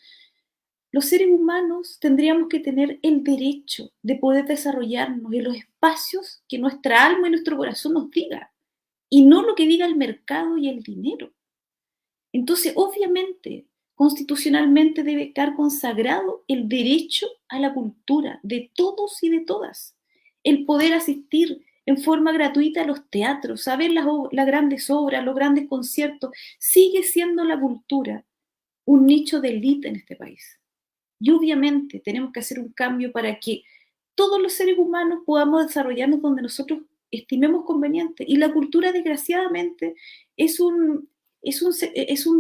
Los seres humanos tendríamos que tener el derecho de poder desarrollarnos en los espacios que nuestra alma y nuestro corazón nos diga, y no lo que diga el mercado y el dinero. Entonces, obviamente, constitucionalmente debe quedar consagrado el derecho a la cultura de todos y de todas. El poder asistir en forma gratuita a los teatros, a ver las grandes obras, los grandes conciertos, sigue siendo la cultura un nicho de élite en este país. Y obviamente tenemos que hacer un cambio para que todos los seres humanos podamos desarrollarnos donde nosotros estimemos conveniente. Y la cultura, desgraciadamente, es un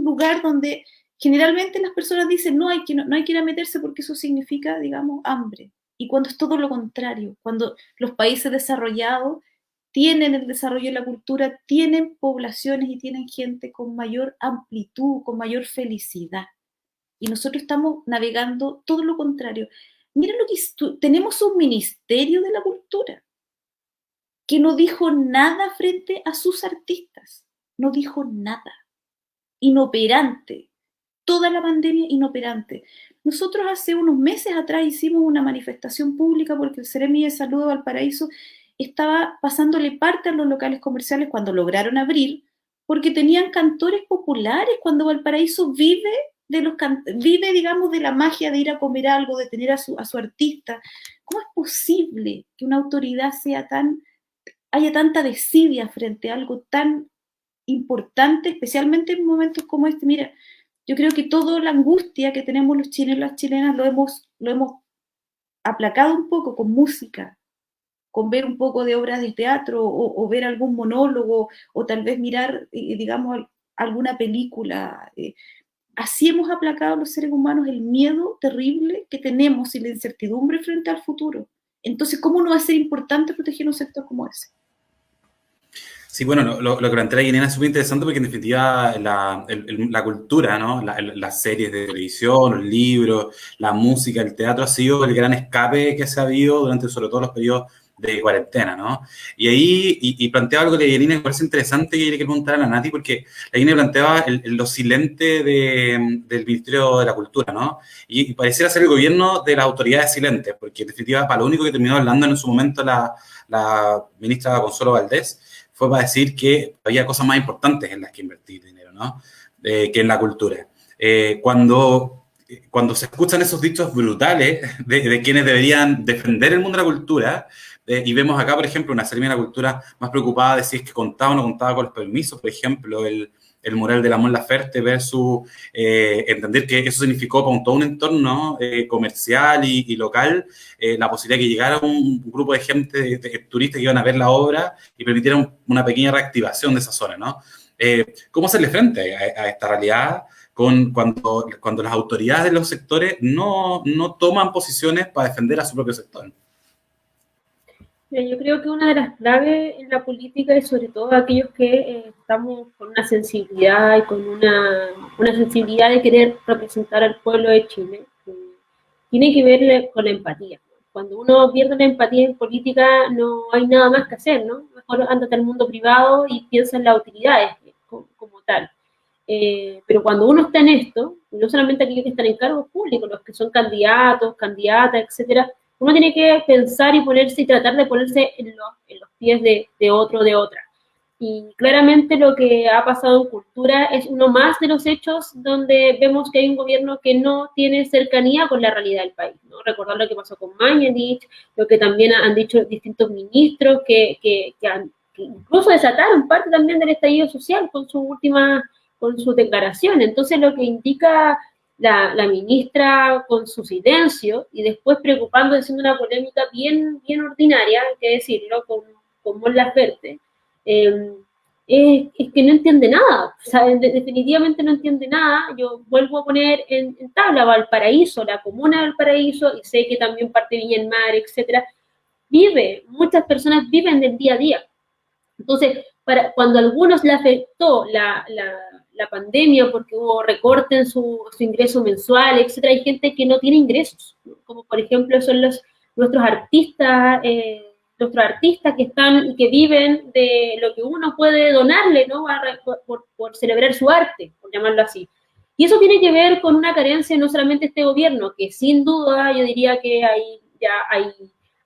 lugar donde generalmente las personas dicen no hay que ir a meterse porque eso significa, digamos, hambre. Y cuando es todo lo contrario, cuando los países desarrollados tienen el desarrollo de la cultura, tienen poblaciones y tienen gente con mayor amplitud, con mayor felicidad. Y nosotros estamos navegando todo lo contrario. Mira lo que tenemos un ministerio de la cultura que no dijo nada frente a sus artistas, no dijo nada. Inoperante, toda la pandemia inoperante. Nosotros hace unos meses atrás hicimos una manifestación pública porque el Seremi de Salud de Valparaíso estaba pasándole parte a los locales comerciales cuando lograron abrir, porque tenían cantores populares, cuando Valparaíso vive, digamos, de la magia de ir a comer algo, de tener a su artista. ¿Cómo es posible que una autoridad haya tanta desidia frente a algo tan importante, especialmente en momentos como este? Mira, yo creo que toda la angustia que tenemos los chilenos y las chilenas lo hemos aplacado un poco con música, con ver un poco de obras de teatro o ver algún monólogo o tal vez mirar, digamos, alguna película. Así hemos aplacado los seres humanos el miedo terrible que tenemos y la incertidumbre frente al futuro. Entonces, ¿cómo no va a ser importante proteger un sector como ese? Sí, bueno, lo que plantea Guinea es súper interesante porque en definitiva la cultura, ¿no? Las series de televisión, los libros, la música, el teatro ha sido el gran escape que se ha habido durante sobre todo los periodos de cuarentena, ¿no? Y ahí, y planteaba algo de Yanina que me parece interesante y quería preguntar a la Nati porque la Yanina planteaba lo silente del Ministerio de la Cultura, ¿no? Y pareciera ser el gobierno de las autoridades silentes, porque en definitiva para lo único que terminó hablando en su momento la ministra Consuelo Valdés fue para decir que había cosas más importantes en las que invertir dinero, ¿no? Que en la cultura. Cuando se escuchan esos dichos brutales de quienes deberían defender el mundo de la cultura, y vemos acá, por ejemplo, una Seremia de la Cultura más preocupada de si es que contaba o no contaba con los permisos, por ejemplo, el mural de la Mon Laferte versus entender que eso significó para todo un entorno comercial y local la posibilidad de que llegara un grupo de gente, de turistas que iban a ver la obra y permitieran una pequeña reactivación de esa zona, ¿no? ¿Cómo hacerle frente a esta realidad cuando las autoridades de los sectores no toman posiciones para defender a su propio sector? Yo creo que una de las claves en la política y sobre todo aquellos que estamos con una sensibilidad y con una sensibilidad de querer representar al pueblo de Chile, tiene que ver con la empatía. Cuando uno pierde la empatía en política no hay nada más que hacer, ¿no? Mejor ándate al mundo privado y piensa en las utilidades como tal. Pero cuando uno está en esto, no solamente aquellos que están en cargos públicos, los que son candidatos, candidatas, etcétera, uno tiene que pensar y ponerse y tratar de ponerse en los pies de otro, de otra. Y claramente lo que ha pasado en cultura es uno más de los hechos donde vemos que hay un gobierno que no tiene cercanía con la realidad del país, ¿no? Recordar lo que pasó con Mañalich, lo que también han dicho distintos ministros que incluso desataron parte también del estallido social con su declaración. Entonces lo que indica la ministra con su silencio y después preocupándose haciendo una polémica bien ordinaria, hay que decirlo, con Mon Laferte, es que no entiende nada, o sea, definitivamente no entiende nada. Yo vuelvo a poner en tabla Valparaíso, la comuna de Valparaíso, y sé que también parte de Viña del Mar, etcétera, muchas personas viven del día a día. Entonces, cuando a algunos le afectó la pandemia porque hubo recorte en su ingreso mensual, etcétera, hay gente que no tiene ingresos, ¿no? Como por ejemplo son nuestros artistas que están y que viven de lo que uno puede donarle, ¿no? Por celebrar su arte, por llamarlo así. Y eso tiene que ver con una carencia no solamente de este gobierno, que sin duda yo diría que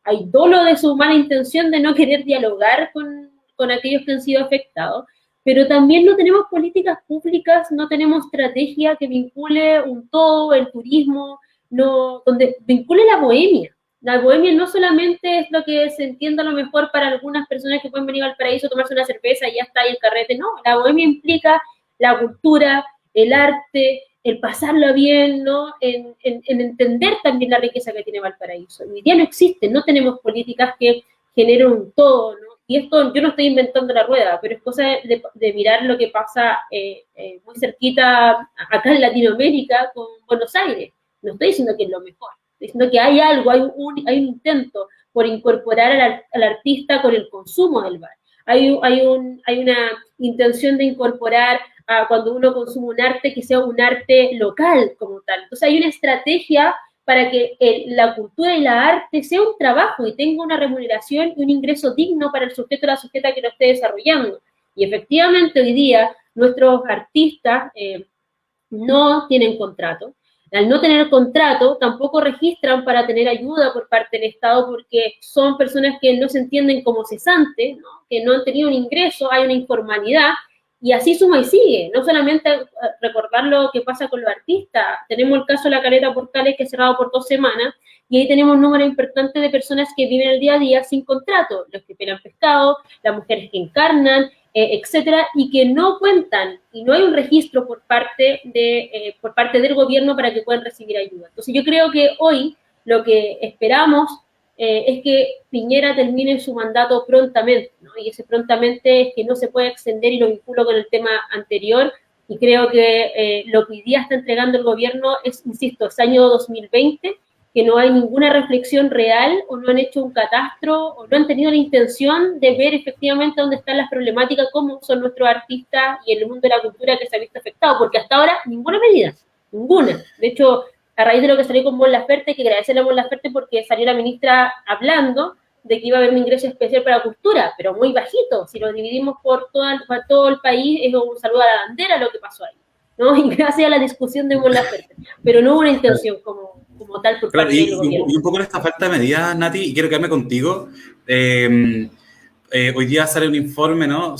hay dolo de su mala intención de no querer dialogar con aquellos que han sido afectados, pero también no tenemos políticas públicas, no tenemos estrategia que vincule un todo, el turismo, donde vincule la bohemia. La bohemia no solamente es lo que se entiende a lo mejor para algunas personas que pueden venir al paraíso, tomarse una cerveza y ya está ahí el carrete, no, la bohemia implica la cultura, el arte, el pasarlo bien, ¿no? En entender también la riqueza que tiene Valparaíso. Hoy día no existe, no tenemos políticas que generen un todo, ¿no? Y esto yo no estoy inventando la rueda, pero es cosa de mirar lo que pasa muy cerquita acá en Latinoamérica con Buenos Aires. No estoy diciendo que es lo mejor, estoy diciendo que hay algo, hay un intento por incorporar al artista con el consumo del bar. Hay una intención de incorporar cuando uno consume un arte que sea un arte local como tal. Entonces hay una estrategia para que la cultura y la arte sea un trabajo y tenga una remuneración y un ingreso digno para el sujeto o la sujeta que lo esté desarrollando. Y efectivamente hoy día nuestros artistas no tienen contrato. Al no tener contrato, tampoco registran para tener ayuda por parte del Estado porque son personas que no se entienden como cesantes, ¿no? Que no han tenido un ingreso, hay una informalidad. Y así suma y sigue, no solamente recordar lo que pasa con los artistas, tenemos el caso de la Caleta Portales que ha cerrado por 2 semanas, y ahí tenemos un número importante de personas que viven el día a día sin contrato, los que pelan pescado, las mujeres que encarnan, etcétera, y que no cuentan, y no hay un registro por parte del gobierno para que puedan recibir ayuda. Entonces yo creo que hoy lo que esperamos es que Piñera termine su mandato prontamente, ¿no? Y ese prontamente es que no se puede extender, y lo vinculo con el tema anterior, y creo que lo que hoy día está entregando el gobierno es, insisto, es año 2020, que no hay ninguna reflexión real, o no han hecho un catastro, o no han tenido la intención de ver efectivamente dónde están las problemáticas, cómo son nuestros artistas y el mundo de la cultura que se ha visto afectado, porque hasta ahora ninguna medida, ninguna. De hecho, a raíz de lo que salió con Mon Laferte, que agradecerle a Mon Laferte porque salió la ministra hablando de que iba a haber un ingreso especial para cultura, pero muy bajito. Si lo dividimos por todo el país, es un saludo a la bandera lo que pasó ahí, ¿no? Y gracias a la discusión de Mon Laferte. Pero no hubo una intención como tal por Claro, parte del gobierno. y un poco en esta falta de medidas, Nati, y quiero quedarme contigo. Hoy día sale un informe, ¿no?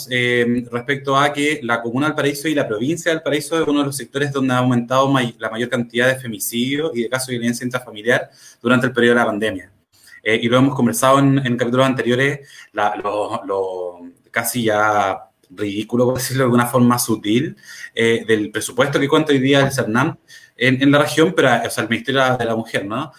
Respecto a que la Comuna de Valparaíso y la provincia de Valparaíso es uno de los sectores donde ha aumentado la mayor cantidad de femicidios y de casos de violencia intrafamiliar durante el periodo de la pandemia. Y lo hemos conversado en capítulos anteriores, lo casi ya ridículo, por decirlo de alguna forma sutil, del presupuesto que cuenta hoy día el CERNAM en la región, pero, o sea, el Ministerio de la Mujer, ¿no?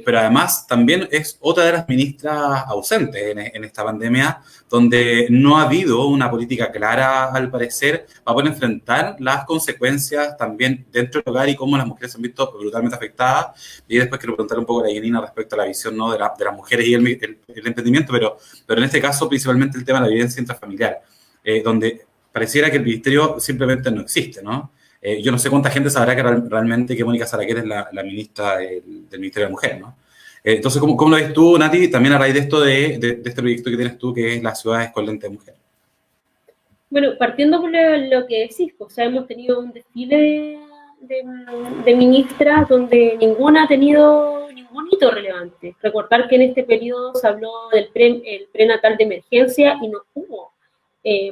Pero además también es otra de las ministras ausentes en esta pandemia, donde no ha habido una política clara, al parecer, para poder enfrentar las consecuencias también dentro del hogar y cómo las mujeres se han visto brutalmente afectadas. Y después quiero preguntar un poco a la Janina respecto a la visión, ¿no?, de las mujeres y el emprendimiento, pero en este caso principalmente el tema de la violencia intrafamiliar, donde pareciera que el ministerio simplemente no existe, ¿no? Yo no sé cuánta gente sabrá que realmente que Mónica Saraquet es la ministra del Ministerio de la Mujer, ¿no? Entonces, ¿cómo lo ves tú, Nati, también a raíz de esto de este proyecto que tienes tú, que es las ciudades con lente de mujer? Bueno, partiendo por lo que decís, o sea, hemos tenido un desfile de ministras donde ninguna ha tenido ningún hito relevante. Recordar que en este periodo se habló del prenatal de emergencia y no hubo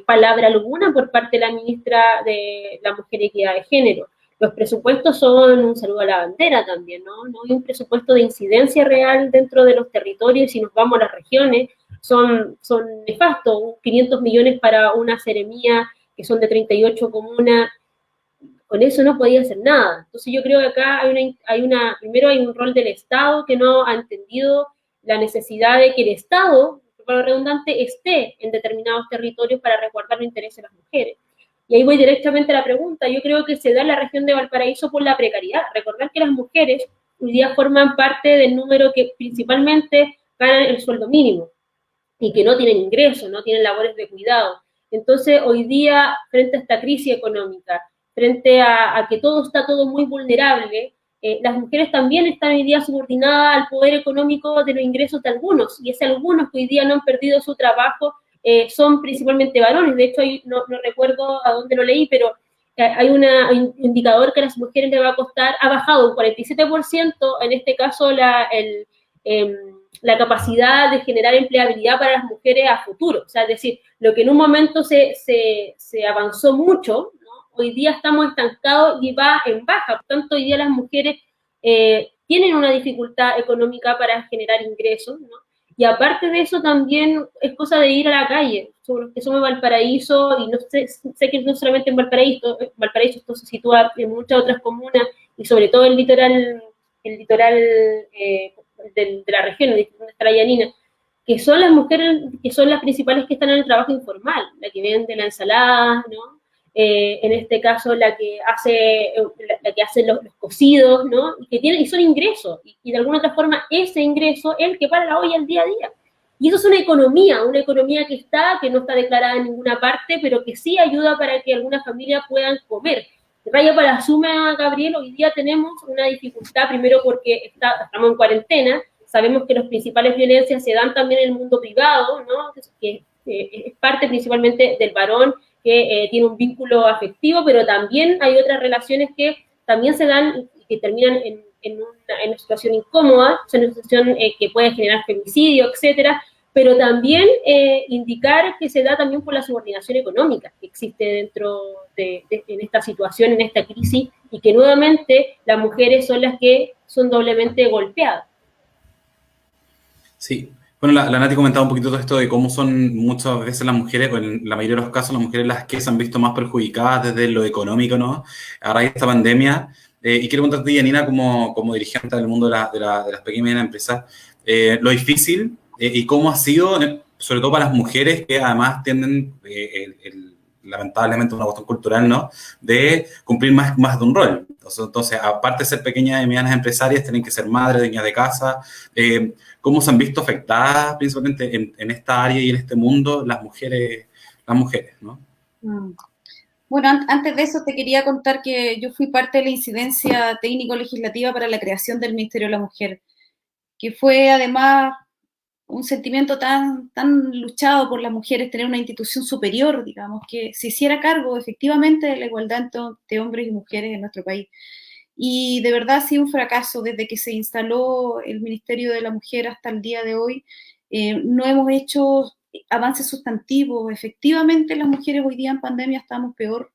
palabra alguna por parte de la ministra de la Mujer y Equidad de Género. Los presupuestos son un saludo a la bandera también, ¿no? No hay un presupuesto de incidencia real dentro de los territorios. Si nos vamos a las regiones, son nefastos. 500 millones para una seremía, que son de 38 comunas. Con eso no podía hacer nada. Entonces yo creo que acá primero hay un rol del Estado que no ha entendido la necesidad de que el Estado, por lo redundante, esté en determinados territorios para resguardar los intereses de las mujeres. Y ahí voy directamente a la pregunta. Yo creo que se da en la región de Valparaíso por la precariedad. Recordar que las mujeres hoy día forman parte del número que principalmente ganan el sueldo mínimo y que no tienen ingresos, no tienen labores de cuidado. Entonces, hoy día, frente a esta crisis económica, frente a que está todo muy vulnerable, las mujeres también están hoy día subordinadas al poder económico de los ingresos de algunos, y es algunos que hoy día no han perdido su trabajo, son principalmente varones. De hecho, no recuerdo a dónde lo leí, pero hay un indicador que a las mujeres les va a costar, ha bajado un 47%, en este caso la capacidad de generar empleabilidad para las mujeres a futuro. O sea, es decir, lo que en un momento se avanzó mucho, ¿no? Hoy día estamos estancados y va en baja. Por tanto, hoy día las mujeres tienen una dificultad económica para generar ingresos, ¿no? Y aparte de eso, también es cosa de ir a la calle. Sobre los que somos Valparaíso, y no sé que no solamente en Valparaíso esto se sitúa en muchas otras comunas, y sobre todo el litoral de la región, donde está la Janina, que son las mujeres que son las principales que están en el trabajo informal, la que vende la ensalada, ¿no? En este caso la que hace los cocidos, ¿no? Y son ingresos, y de alguna otra forma ese ingreso es el que para la olla al día a día. Y eso es una economía que no está declarada en ninguna parte, pero que sí ayuda para que algunas familias puedan comer. Raya para la suma, Gabriel, hoy día tenemos una dificultad, primero porque estamos en cuarentena, sabemos que las principales violencias se dan también en el mundo privado, ¿no? Que es parte principalmente del varón que tiene un vínculo afectivo, pero también hay otras relaciones que también se dan y que terminan en una situación incómoda, en una situación que puede generar femicidio, etcétera, pero también indicar que se da también por la subordinación económica que existe dentro en esta situación, en esta crisis, y que nuevamente las mujeres son las que son doblemente golpeadas. Sí, Bueno, la Nati comentaba un poquito todo esto de cómo son muchas veces las mujeres, o en la mayoría de los casos, las mujeres las que se han visto más perjudicadas desde lo económico, ¿no? A raíz de esta pandemia. Y quiero preguntarte, Yanina, como dirigente del mundo de las pequeñas y medianas empresas, lo difícil y cómo ha sido, sobre todo para las mujeres que además tienden, lamentablemente, una cuestión cultural, ¿no? De cumplir más de un rol. Entonces, aparte de ser pequeñas y medianas empresarias, tienen que ser madres, dueñas de casa. ¿Cómo se han visto afectadas principalmente en esta área y en este mundo las mujeres, ¿no? Bueno, antes de eso te quería contar que yo fui parte de la incidencia técnico-legislativa para la creación del Ministerio de la Mujer, que fue además un sentimiento tan luchado por las mujeres, tener una institución superior, digamos, que se hiciera cargo efectivamente de la igualdad entre hombres y mujeres en nuestro país. Y de verdad ha sido un fracaso desde que se instaló el Ministerio de la Mujer hasta el día de hoy. No hemos hecho avances sustantivos. Efectivamente, las mujeres hoy día en pandemia estamos peor,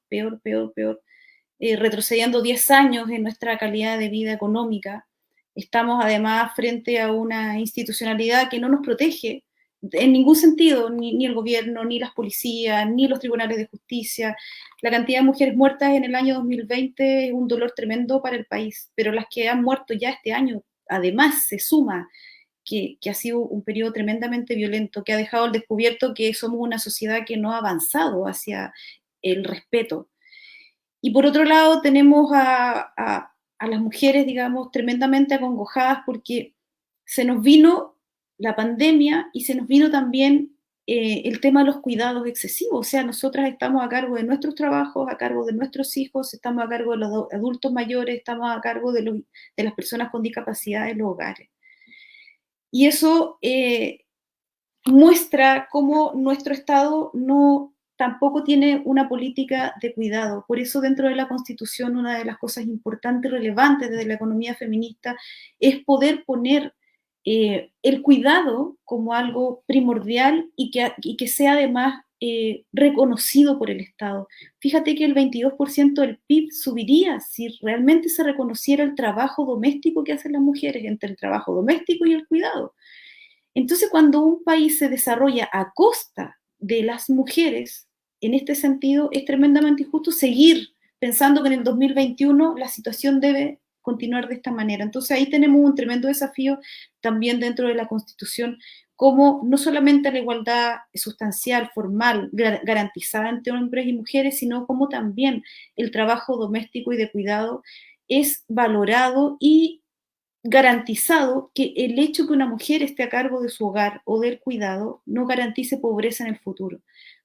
retrocediendo 10 años en nuestra calidad de vida económica. Estamos además frente a una institucionalidad que no nos protege en ningún sentido, ni el gobierno, ni las policías, ni los tribunales de justicia. La cantidad de mujeres muertas en el año 2020 es un dolor tremendo para el país, pero las que han muerto ya este año, además se suma que ha sido un periodo tremendamente violento, que ha dejado al descubierto que somos una sociedad que no ha avanzado hacia el respeto. Y por otro lado tenemos a las mujeres, digamos, tremendamente acongojadas porque se nos vino la pandemia y se nos vino también el tema de los cuidados excesivos. O sea, nosotras estamos a cargo de nuestros trabajos, a cargo de nuestros hijos, estamos a cargo de los adultos mayores, estamos a cargo de las personas con discapacidad en los hogares. Y eso muestra cómo nuestro Estado tampoco tiene una política de cuidado. Por eso dentro de la Constitución una de las cosas importantes y relevantes desde la economía feminista es poder poner el cuidado como algo primordial y que sea además reconocido por el Estado. Fíjate que el 22% del PIB subiría si realmente se reconociera el trabajo doméstico que hacen las mujeres entre el trabajo doméstico y el cuidado. Entonces, cuando un país se desarrolla a costa de las mujeres, en este sentido, es tremendamente injusto seguir pensando que en el 2021 la situación debe continuar de esta manera. Entonces, ahí tenemos un tremendo desafío también dentro de la Constitución, como no solamente la igualdad sustancial, formal, garantizada entre hombres y mujeres, sino como también el trabajo doméstico y de cuidado es valorado y garantizado, que el hecho que una mujer esté a cargo de su hogar o del cuidado no garantice pobreza en el futuro.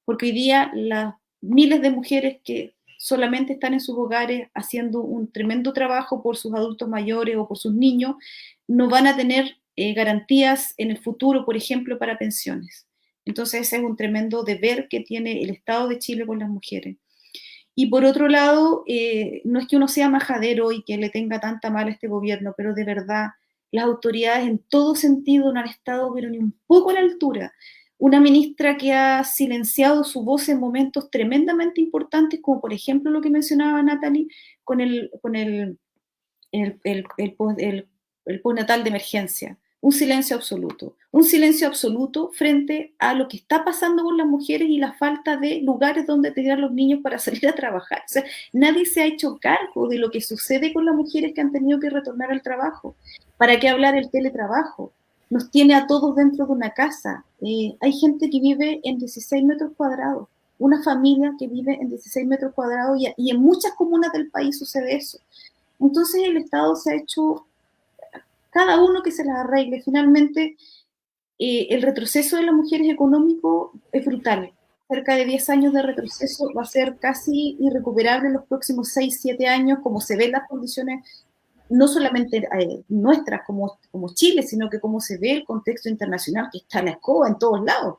Porque hoy día las miles de mujeres que solamente están en sus hogares haciendo un tremendo trabajo por sus adultos mayores o por sus niños, no van a tener garantías en el futuro, por ejemplo, para pensiones. Entonces ese es un tremendo deber que tiene el Estado de Chile con las mujeres. Y por otro lado, no es que uno sea majadero y que le tenga tanta mala a este gobierno, pero de verdad, las autoridades en todo sentido no han estado, pero ni un poco a la altura. Una ministra que ha silenciado su voz en momentos tremendamente importantes, como por ejemplo lo que mencionaba Natalie, con el postnatal de emergencia. Un silencio absoluto frente a lo que está pasando con las mujeres y la falta de lugares donde tener a los niños para salir a trabajar. O sea, nadie se ha hecho cargo de lo que sucede con las mujeres que han tenido que retornar al trabajo. ¿Para qué hablar el teletrabajo? Nos tiene a todos dentro de una casa. Hay gente que vive en 16 metros cuadrados, una familia que vive en 16 metros cuadrados y en muchas comunas del país sucede eso. Entonces el Estado se ha hecho cada uno que se las arregle. Finalmente, el retroceso de las mujeres económico es brutal. Cerca de 10 años de retroceso va a ser casi irrecuperable en los próximos 6, 7 años, como se ven las condiciones, no solamente nuestras como Chile, sino que como se ve el contexto internacional, que está a la escoba en todos lados.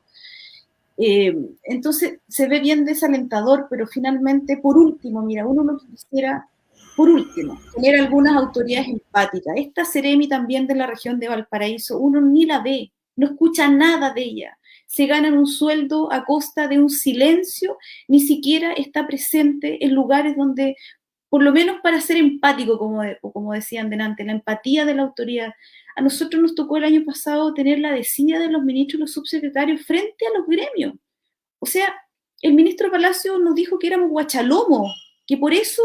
Entonces, se ve bien desalentador, pero finalmente, por último, mira, uno lo que quisiera, por último, tener algunas autoridades empáticas. Esta Seremi también de la región de Valparaíso, uno ni la ve, no escucha nada de ella. Se ganan un sueldo a costa de un silencio, ni siquiera está presente en lugares donde por lo menos para ser empático, como decían delante, la empatía de la autoridad. A nosotros nos tocó el año pasado tener la desidia de los ministros y los subsecretarios frente a los gremios. O sea, el ministro Palacio nos dijo que éramos guachalomo, que por eso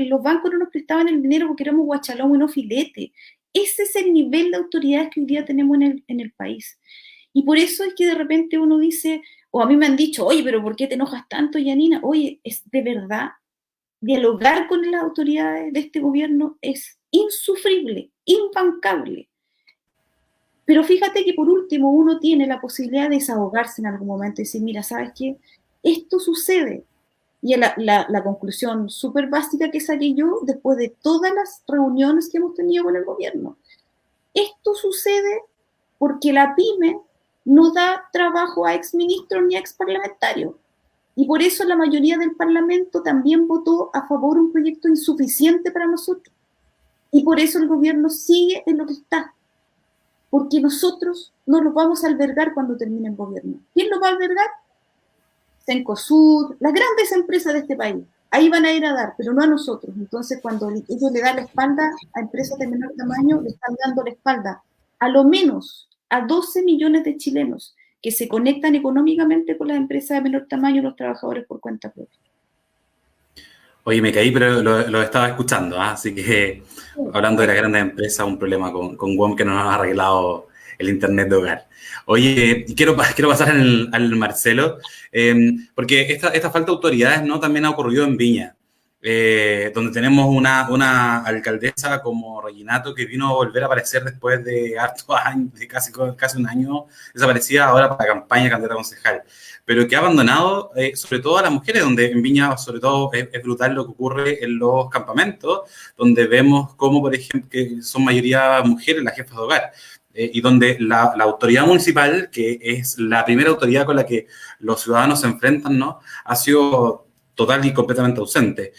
los bancos no nos prestaban el dinero porque éramos guachalomo y no filete. Ese es el nivel de autoridades que hoy día tenemos en el país. Y por eso es que de repente uno dice, o a mí me han dicho, oye, pero ¿por qué te enojas tanto, Yanina? Oye, es de verdad, dialogar con las autoridades de este gobierno es insufrible, imbancable. Pero fíjate que por último uno tiene la posibilidad de desahogarse en algún momento y decir, mira, ¿sabes qué? Esto sucede. Y la conclusión súper básica que saqué yo después de todas las reuniones que hemos tenido con el gobierno. Esto sucede porque la PYME no da trabajo a exministros ni a exparlamentarios. Y por eso la mayoría del Parlamento también votó a favor de un proyecto insuficiente para nosotros. Y por eso el gobierno sigue en lo que está. Porque nosotros no los vamos a albergar cuando termine el gobierno. ¿Quién los va a albergar? Cencosud, las grandes empresas de este país. Ahí van a ir a dar, pero no a nosotros. Entonces, cuando ellos le dan la espalda a empresas de menor tamaño, le están dando la espalda a lo menos a 12 millones de chilenos que se conectan económicamente con las empresas de menor tamaño, los trabajadores por cuenta propia. Oye, me caí, pero lo estaba escuchando, ¿eh? Así que, hablando de las grandes empresas, un problema con WOM que no nos ha arreglado el internet de hogar. Oye, quiero pasar al Marcelo, porque esta falta de autoridades, ¿no? También ha ocurrido en Viña, donde tenemos una alcaldesa como Reginato que vino a volver a aparecer después de hartos años, de casi un año desaparecida, ahora para la campaña de candidata a concejal, pero que ha abandonado sobre todo a las mujeres, donde en Viña sobre todo es brutal lo que ocurre en los campamentos, donde vemos cómo, por ejemplo, que son mayoría mujeres las jefas de hogar, y donde la autoridad municipal, que es la primera autoridad con la que los ciudadanos se enfrentan, ¿no?, ha sido total y completamente ausente.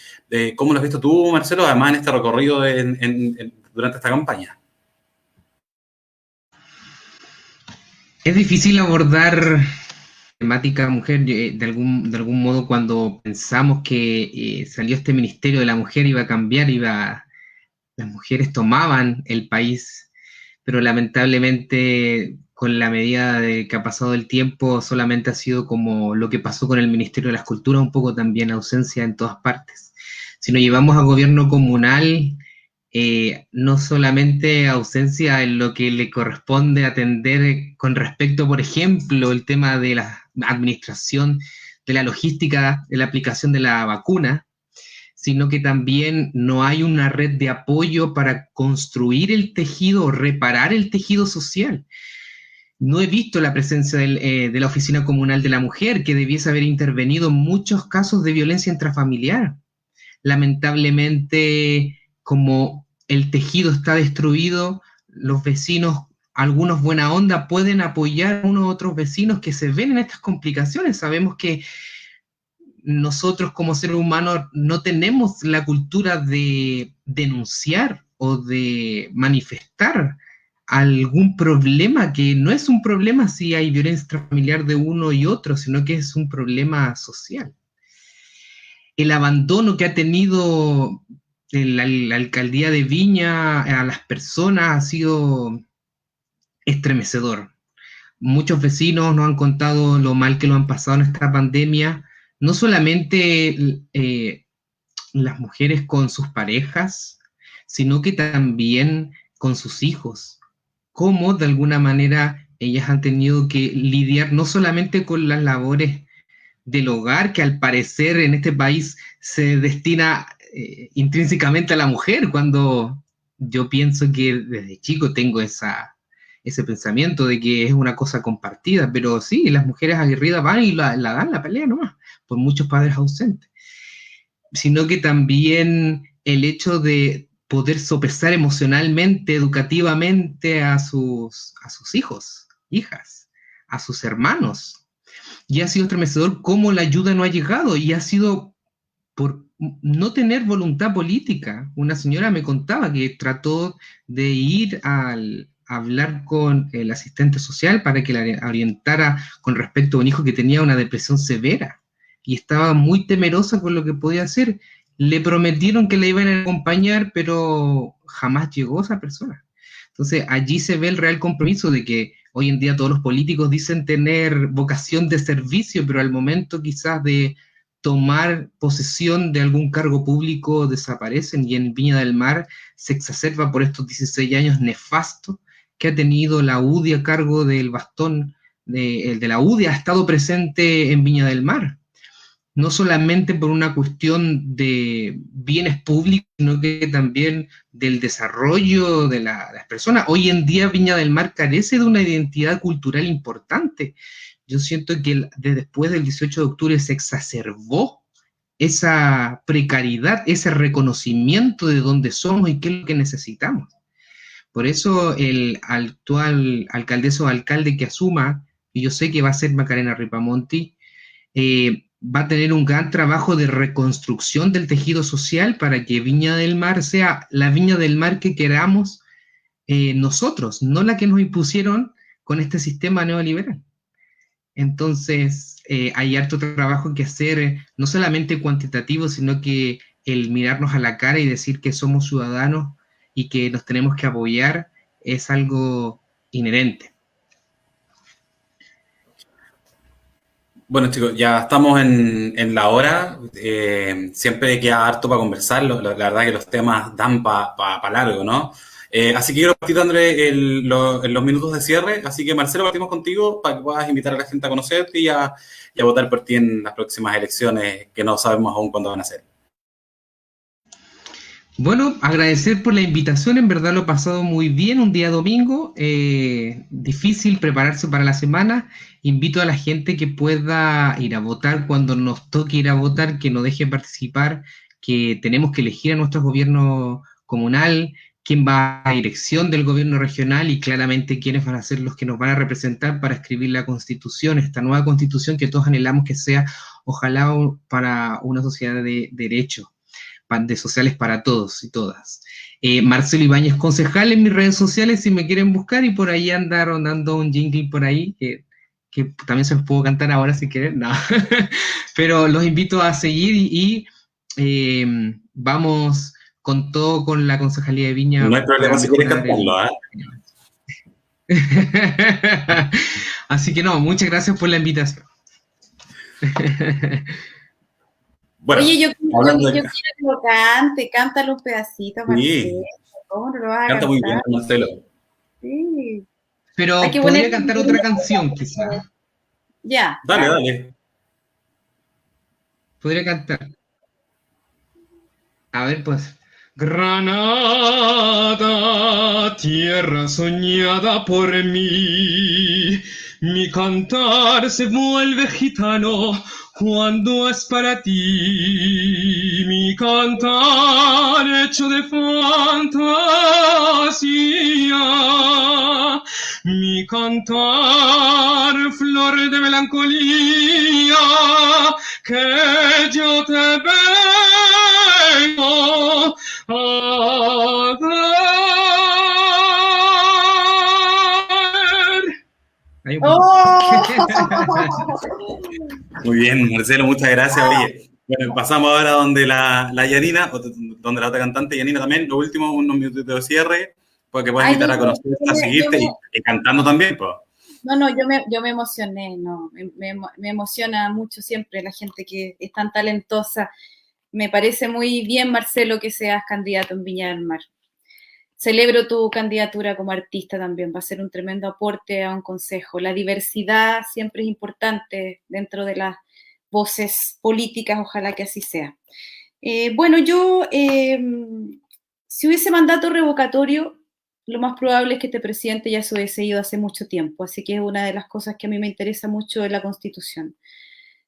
¿Cómo lo has visto tú, Marcelo, además en este recorrido durante esta campaña? Es difícil abordar temática mujer, de algún modo cuando pensamos que salió este Ministerio de la Mujer iba a cambiar, las mujeres tomaban el país, pero lamentablemente con la medida de que ha pasado el tiempo solamente ha sido como lo que pasó con el Ministerio de las Culturas, un poco también ausencia en todas partes. Si nos llevamos a gobierno comunal, no solamente ausencia en lo que le corresponde atender con respecto, por ejemplo, el tema de la administración, de la logística, de la aplicación de la vacuna, sino que también no hay una red de apoyo para construir el tejido o reparar el tejido social. No he visto la presencia de la Oficina Comunal de la Mujer, que debiese haber intervenido en muchos casos de violencia intrafamiliar. Lamentablemente, como el tejido está destruido, los vecinos, algunos buena onda, pueden apoyar a unos otros vecinos que se ven en estas complicaciones. Sabemos que nosotros como seres humanos no tenemos la cultura de denunciar o de manifestar algún problema, que no es un problema si hay violencia familiar de uno y otro, sino que es un problema social. El abandono que ha tenido la alcaldía de Viña a las personas ha sido estremecedor. Muchos vecinos nos han contado lo mal que lo han pasado en esta pandemia, no solamente las mujeres con sus parejas, sino que también con sus hijos. Cómo de alguna manera ellas han tenido que lidiar no solamente con las labores del hogar, que al parecer en este país se destina intrínsecamente a la mujer, cuando yo pienso que desde chico tengo ese pensamiento de que es una cosa compartida, pero sí, las mujeres aguerridas van y la dan la pelea nomás, por muchos padres ausentes, sino que también el hecho de poder sopesar emocionalmente, educativamente a sus hijos, hijas, a sus hermanos. Y ha sido estremecedor cómo la ayuda no ha llegado, y ha sido por no tener voluntad política. Una señora me contaba que trató de ir a hablar con el asistente social para que la orientara con respecto a un hijo que tenía una depresión severa, y estaba muy temerosa con lo que podía hacer, le prometieron que le iban a acompañar, pero jamás llegó esa persona. Entonces, allí se ve el real compromiso de que hoy en día todos los políticos dicen tener vocación de servicio, pero al momento quizás de tomar posesión de algún cargo público desaparecen, y en Viña del Mar se exacerba por estos 16 años nefastos que ha tenido la UDI a cargo del bastón. El de la UDI ha estado presente en Viña del Mar, no solamente por una cuestión de bienes públicos, sino que también del desarrollo de las personas. Hoy en día Viña del Mar carece de una identidad cultural importante. Yo siento que después del 18 de octubre se exacerbó esa precariedad, ese reconocimiento de dónde somos y qué es lo que necesitamos. Por eso el actual alcaldesa o alcalde que asuma, y yo sé que va a ser Macarena Ripamonti, va a tener un gran trabajo de reconstrucción del tejido social para que Viña del Mar sea la Viña del Mar que queramos nosotros, no la que nos impusieron con este sistema neoliberal. Entonces, hay harto trabajo que hacer, no solamente cuantitativo, sino que el mirarnos a la cara y decir que somos ciudadanos y que nos tenemos que apoyar es algo inherente. Bueno, chicos, ya estamos en la hora. Siempre queda harto para conversar. La verdad que los temas dan para largo, ¿no? Así que quiero partir, André, en los minutos de cierre. Así que, Marcelo, partimos contigo para que puedas invitar a la gente a conocerte y a votar por ti en las próximas elecciones que no sabemos aún cuándo van a ser. Bueno, agradecer por la invitación, en verdad lo he pasado muy bien, un día domingo, difícil prepararse para la semana. Invito a la gente que pueda ir a votar cuando nos toque ir a votar, que no deje de participar, que tenemos que elegir a nuestro gobierno comunal, quién va a la dirección del gobierno regional y claramente quiénes van a ser los que nos van a representar para escribir la constitución, esta nueva constitución que todos anhelamos que sea, ojalá, para una sociedad de derecho, de sociales para todos y todas. Marcelo Ibáñez, concejal en mis redes sociales, si me quieren buscar, y por ahí anda rondando un jingle por ahí, que también se los puedo cantar ahora si quieren, no. Pero los invito a seguir vamos con todo con la Concejalía de Viña. No hay problema si quieres cantarlo, ¿eh? Así que no, muchas gracias por la invitación. Bueno, oye, yo hablando quiero de... que lo cante, cántalo un pedacito, Marcelo. Sí, ¿Cómo no lo vas a canta muy bien, cantar? Marcelo. Sí. Hay Pero que podría poner. cantar otra canción, quizás. Ya, Dale, dale. dale. Podría cantar. A ver, pues. Granada, tierra soñada por mí, mi cantar se vuelve gitano cuando es para ti, mi cantar hecho de fantasía, mi cantar flor de melancolía, que yo te vengo a dar. ¡Oh! Muy bien, Marcelo, muchas gracias. Oye, bueno, pasamos ahora donde la Yanina, donde la otra cantante, Yanina también. Lo último, unos minutos de cierre, porque puedes Ay, invitar a conocerte, a seguirte y cantando también, pues. no, yo me emocioné, no, me emociona mucho siempre la gente que es tan talentosa. Me parece muy bien, Marcelo, que seas candidato en Viña del Mar. Celebro tu candidatura como artista también, va a ser un tremendo aporte a un consejo. La diversidad siempre es importante dentro de las voces políticas, ojalá que así sea. Bueno, si hubiese mandato revocatorio, lo más probable es que este presidente ya se hubiese ido hace mucho tiempo, así que es una de las cosas que a mí me interesa mucho de la Constitución.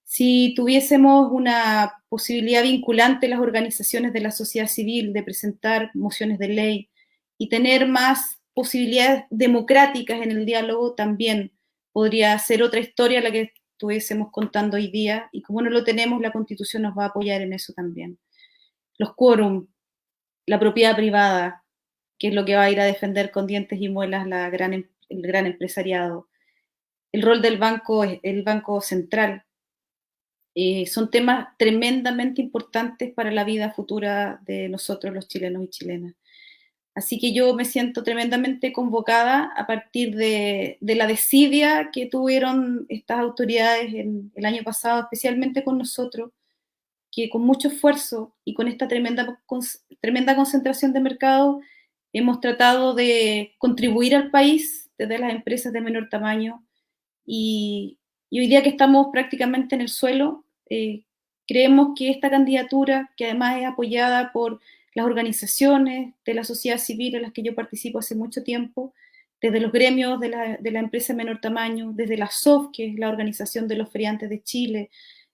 Si tuviésemos una posibilidad vinculante en las organizaciones de la sociedad civil de presentar mociones de ley y tener más posibilidades democráticas en el diálogo, también podría ser otra historia la que estuviésemos contando hoy día, y como no lo tenemos, la Constitución nos va a apoyar en eso también. Los quórum, la propiedad privada, que es lo que va a ir a defender con dientes y muelas el gran empresariado, el rol del banco, el Banco Central, son temas tremendamente importantes para la vida futura de nosotros los chilenos y chilenas. Así que yo me siento tremendamente convocada a partir de la desidia que tuvieron estas autoridades el año pasado, especialmente con nosotros, que con mucho esfuerzo y con esta tremenda concentración de mercado hemos tratado de contribuir al país desde las empresas de menor tamaño, y hoy día que estamos prácticamente en el suelo, creemos que esta candidatura, que además es apoyada por las organizaciones de la sociedad civil en las que yo participo hace mucho tiempo, desde los gremios de la empresa de menor tamaño, desde la SOF, que es la Organización de los Feriantes de Chile,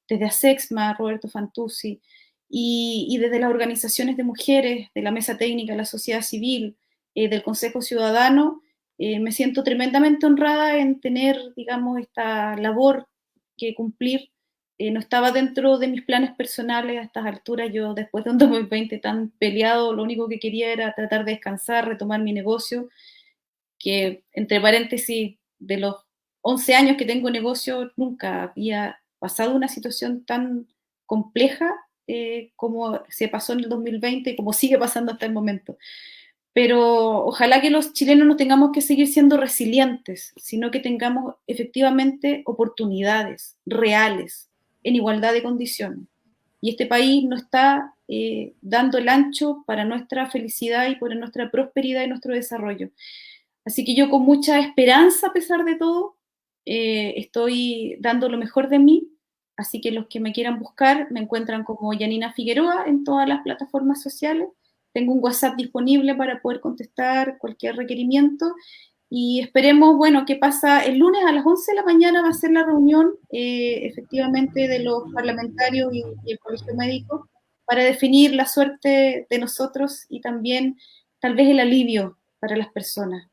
desde ASEXMA, Roberto Fantuzzi, y desde las organizaciones de mujeres, de la Mesa Técnica, de la sociedad civil, del Consejo Ciudadano, me siento tremendamente honrada en tener, digamos, esta labor que cumplir. No estaba dentro de mis planes personales a estas alturas. Yo, después de un 2020 tan peleado, lo único que quería era tratar de descansar, retomar mi negocio, que, entre paréntesis, de los 11 años que tengo negocio, nunca había pasado una situación tan compleja como se pasó en el 2020 y como sigue pasando hasta el momento. Pero ojalá que los chilenos no tengamos que seguir siendo resilientes, sino que tengamos efectivamente oportunidades reales, en igualdad de condiciones. Y este país no está dando el ancho para nuestra felicidad y para nuestra prosperidad y nuestro desarrollo. Así que yo, con mucha esperanza a pesar de todo, estoy dando lo mejor de mí. Así que los que me quieran buscar me encuentran como Yanina Figueroa en todas las plataformas sociales. Tengo un WhatsApp disponible para poder contestar cualquier requerimiento, y esperemos, bueno, qué pasa el lunes a las 11 de la mañana. Va a ser la reunión efectivamente de los parlamentarios y el Colegio Médico para definir la suerte de nosotros y también tal vez el alivio para las personas.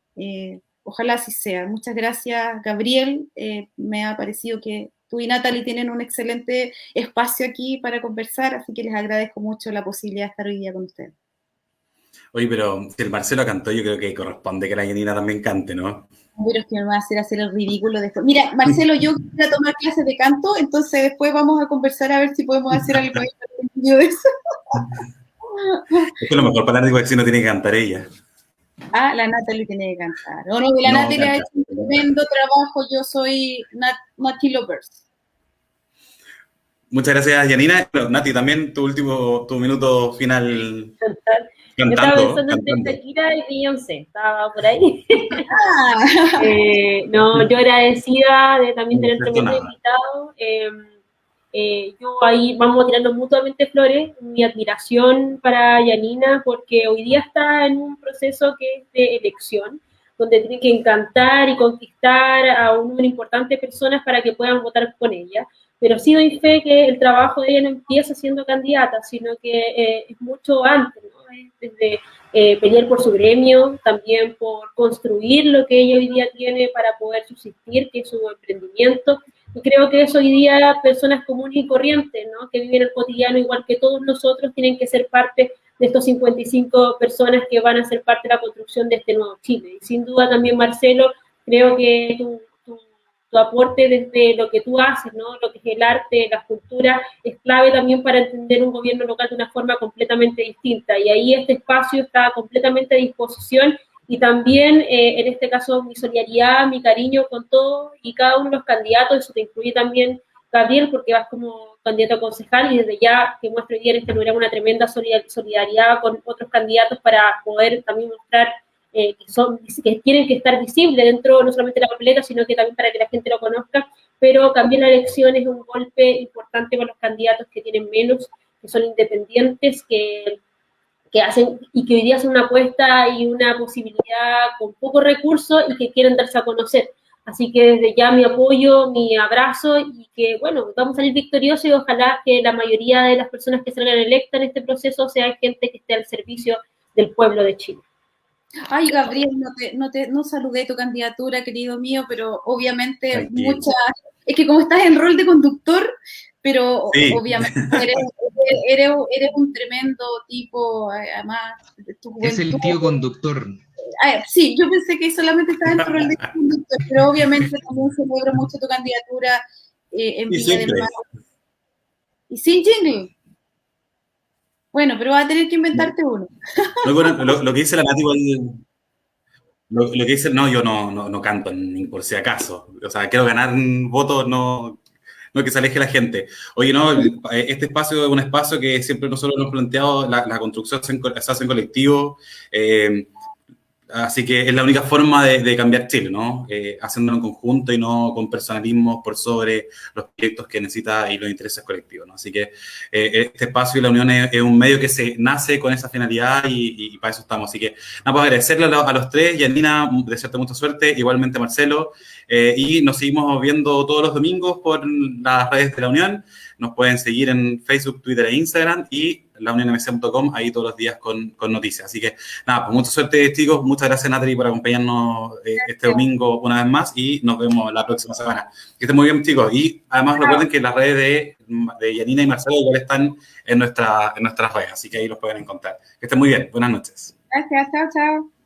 Ojalá así sea. Muchas gracias, Gabriel. Me ha parecido que tú y Natalie tienen un excelente espacio aquí para conversar, así que les agradezco mucho la posibilidad de estar hoy día con ustedes. Oye, pero si el Marcelo cantó, yo creo que corresponde que la Yanina también cante, ¿no? Pero es que me va a hacer el ridículo después. Mira, Marcelo, yo quisiera tomar clases de canto, entonces después vamos a conversar a ver si podemos hacer algo de eso. Es que lo mejor para Natalie es que no tiene que cantar ella. Ah, la Natalie tiene que cantar. No, que la Natalie ha hecho un tremendo trabajo. Yo soy Nati Lovers. Muchas gracias, Yanina. Pero, Nati, también tu minuto final. Yo estaba pensando en Shakira y Beyoncé, estaba por ahí. No, yo agradecida de también tener tremendo invitado. Yo ahí vamos tirando mutuamente flores, mi admiración para Yanina, porque hoy día está en un proceso que es de elección, donde tiene que encantar y conquistar a un número importante de personas para que puedan votar con ella. Pero sí doy fe que el trabajo de ella no empieza siendo candidata, sino que es mucho antes, ¿no? Desde pelear por su gremio, también por construir lo que ella hoy día tiene para poder subsistir, que es su emprendimiento. Y creo que eso hoy día personas comunes y corrientes, ¿no? Que viven el cotidiano igual que todos nosotros, tienen que ser parte de estos 55 personas que van a ser parte de la construcción de este nuevo Chile. Y sin duda también, Marcelo, creo que tu aporte desde lo que tú haces, ¿no? Lo que es el arte, la cultura, es clave también para entender un gobierno local de una forma completamente distinta. Y ahí este espacio está completamente a disposición, y también, en este caso, mi solidaridad, mi cariño con todos y cada uno de los candidatos. Eso te incluye también, Gabriel, porque vas como candidato a concejal, y desde ya que muestro hoy día en este programa una tremenda solidaridad con otros candidatos para poder también mostrar que tienen que estar visibles dentro no solamente de la papeleta, sino que también para que la gente lo conozca. Pero también la elección es un golpe importante para los candidatos que tienen menos, que son independientes, que hacen y que hoy día hacen una apuesta y una posibilidad con pocos recursos y que quieren darse a conocer. Así que desde ya mi apoyo, mi abrazo, y que, bueno, vamos a salir victoriosos, y ojalá que la mayoría de las personas que salgan electas en este proceso sean gente que esté al servicio del pueblo de Chile. Ay, Gabriel, no saludé tu candidatura, querido mío, pero obviamente es que como estás en rol de conductor, pero sí, obviamente eres un tremendo tipo, además. Es el tío conductor. Sí, yo pensé que solamente estaba en rol de conductor, pero obviamente también celebro mucho tu candidatura en Villa del Mar. Y sin jingle. Bueno, pero vas a tener que inventarte uno. No, bueno, lo que dice la Nati, igual, lo que dice, no, yo no canto ni por si acaso. O sea, quiero ganar votos, no que se aleje la gente. Oye, no, este espacio es un espacio que siempre nosotros nos hemos planteado, la construcción se hace en colectivo, así que es la única forma de cambiar Chile, ¿no? Haciéndolo en conjunto y no con personalismos por sobre los proyectos que necesita y los intereses colectivos, ¿no? Así que este espacio y la unión es un medio que se nace con esa finalidad y para eso estamos. Así que, nada, pues agradecerle a los tres, Janina, desearte mucha suerte, igualmente Marcelo, y nos seguimos viendo todos los domingos por las redes de la Unión. Nos pueden seguir en Facebook, Twitter e Instagram y launionmc.com, ahí todos los días con noticias. Así que, nada, pues mucha suerte, chicos. Muchas gracias, Natalie, por acompañarnos este domingo una vez más y nos vemos la próxima semana. Que estén muy bien, chicos. Y además recuerden que las redes de Janina y Marcelo igual están en nuestras redes, así que ahí los pueden encontrar. Que estén muy bien. Buenas noches. Gracias, chao, chao.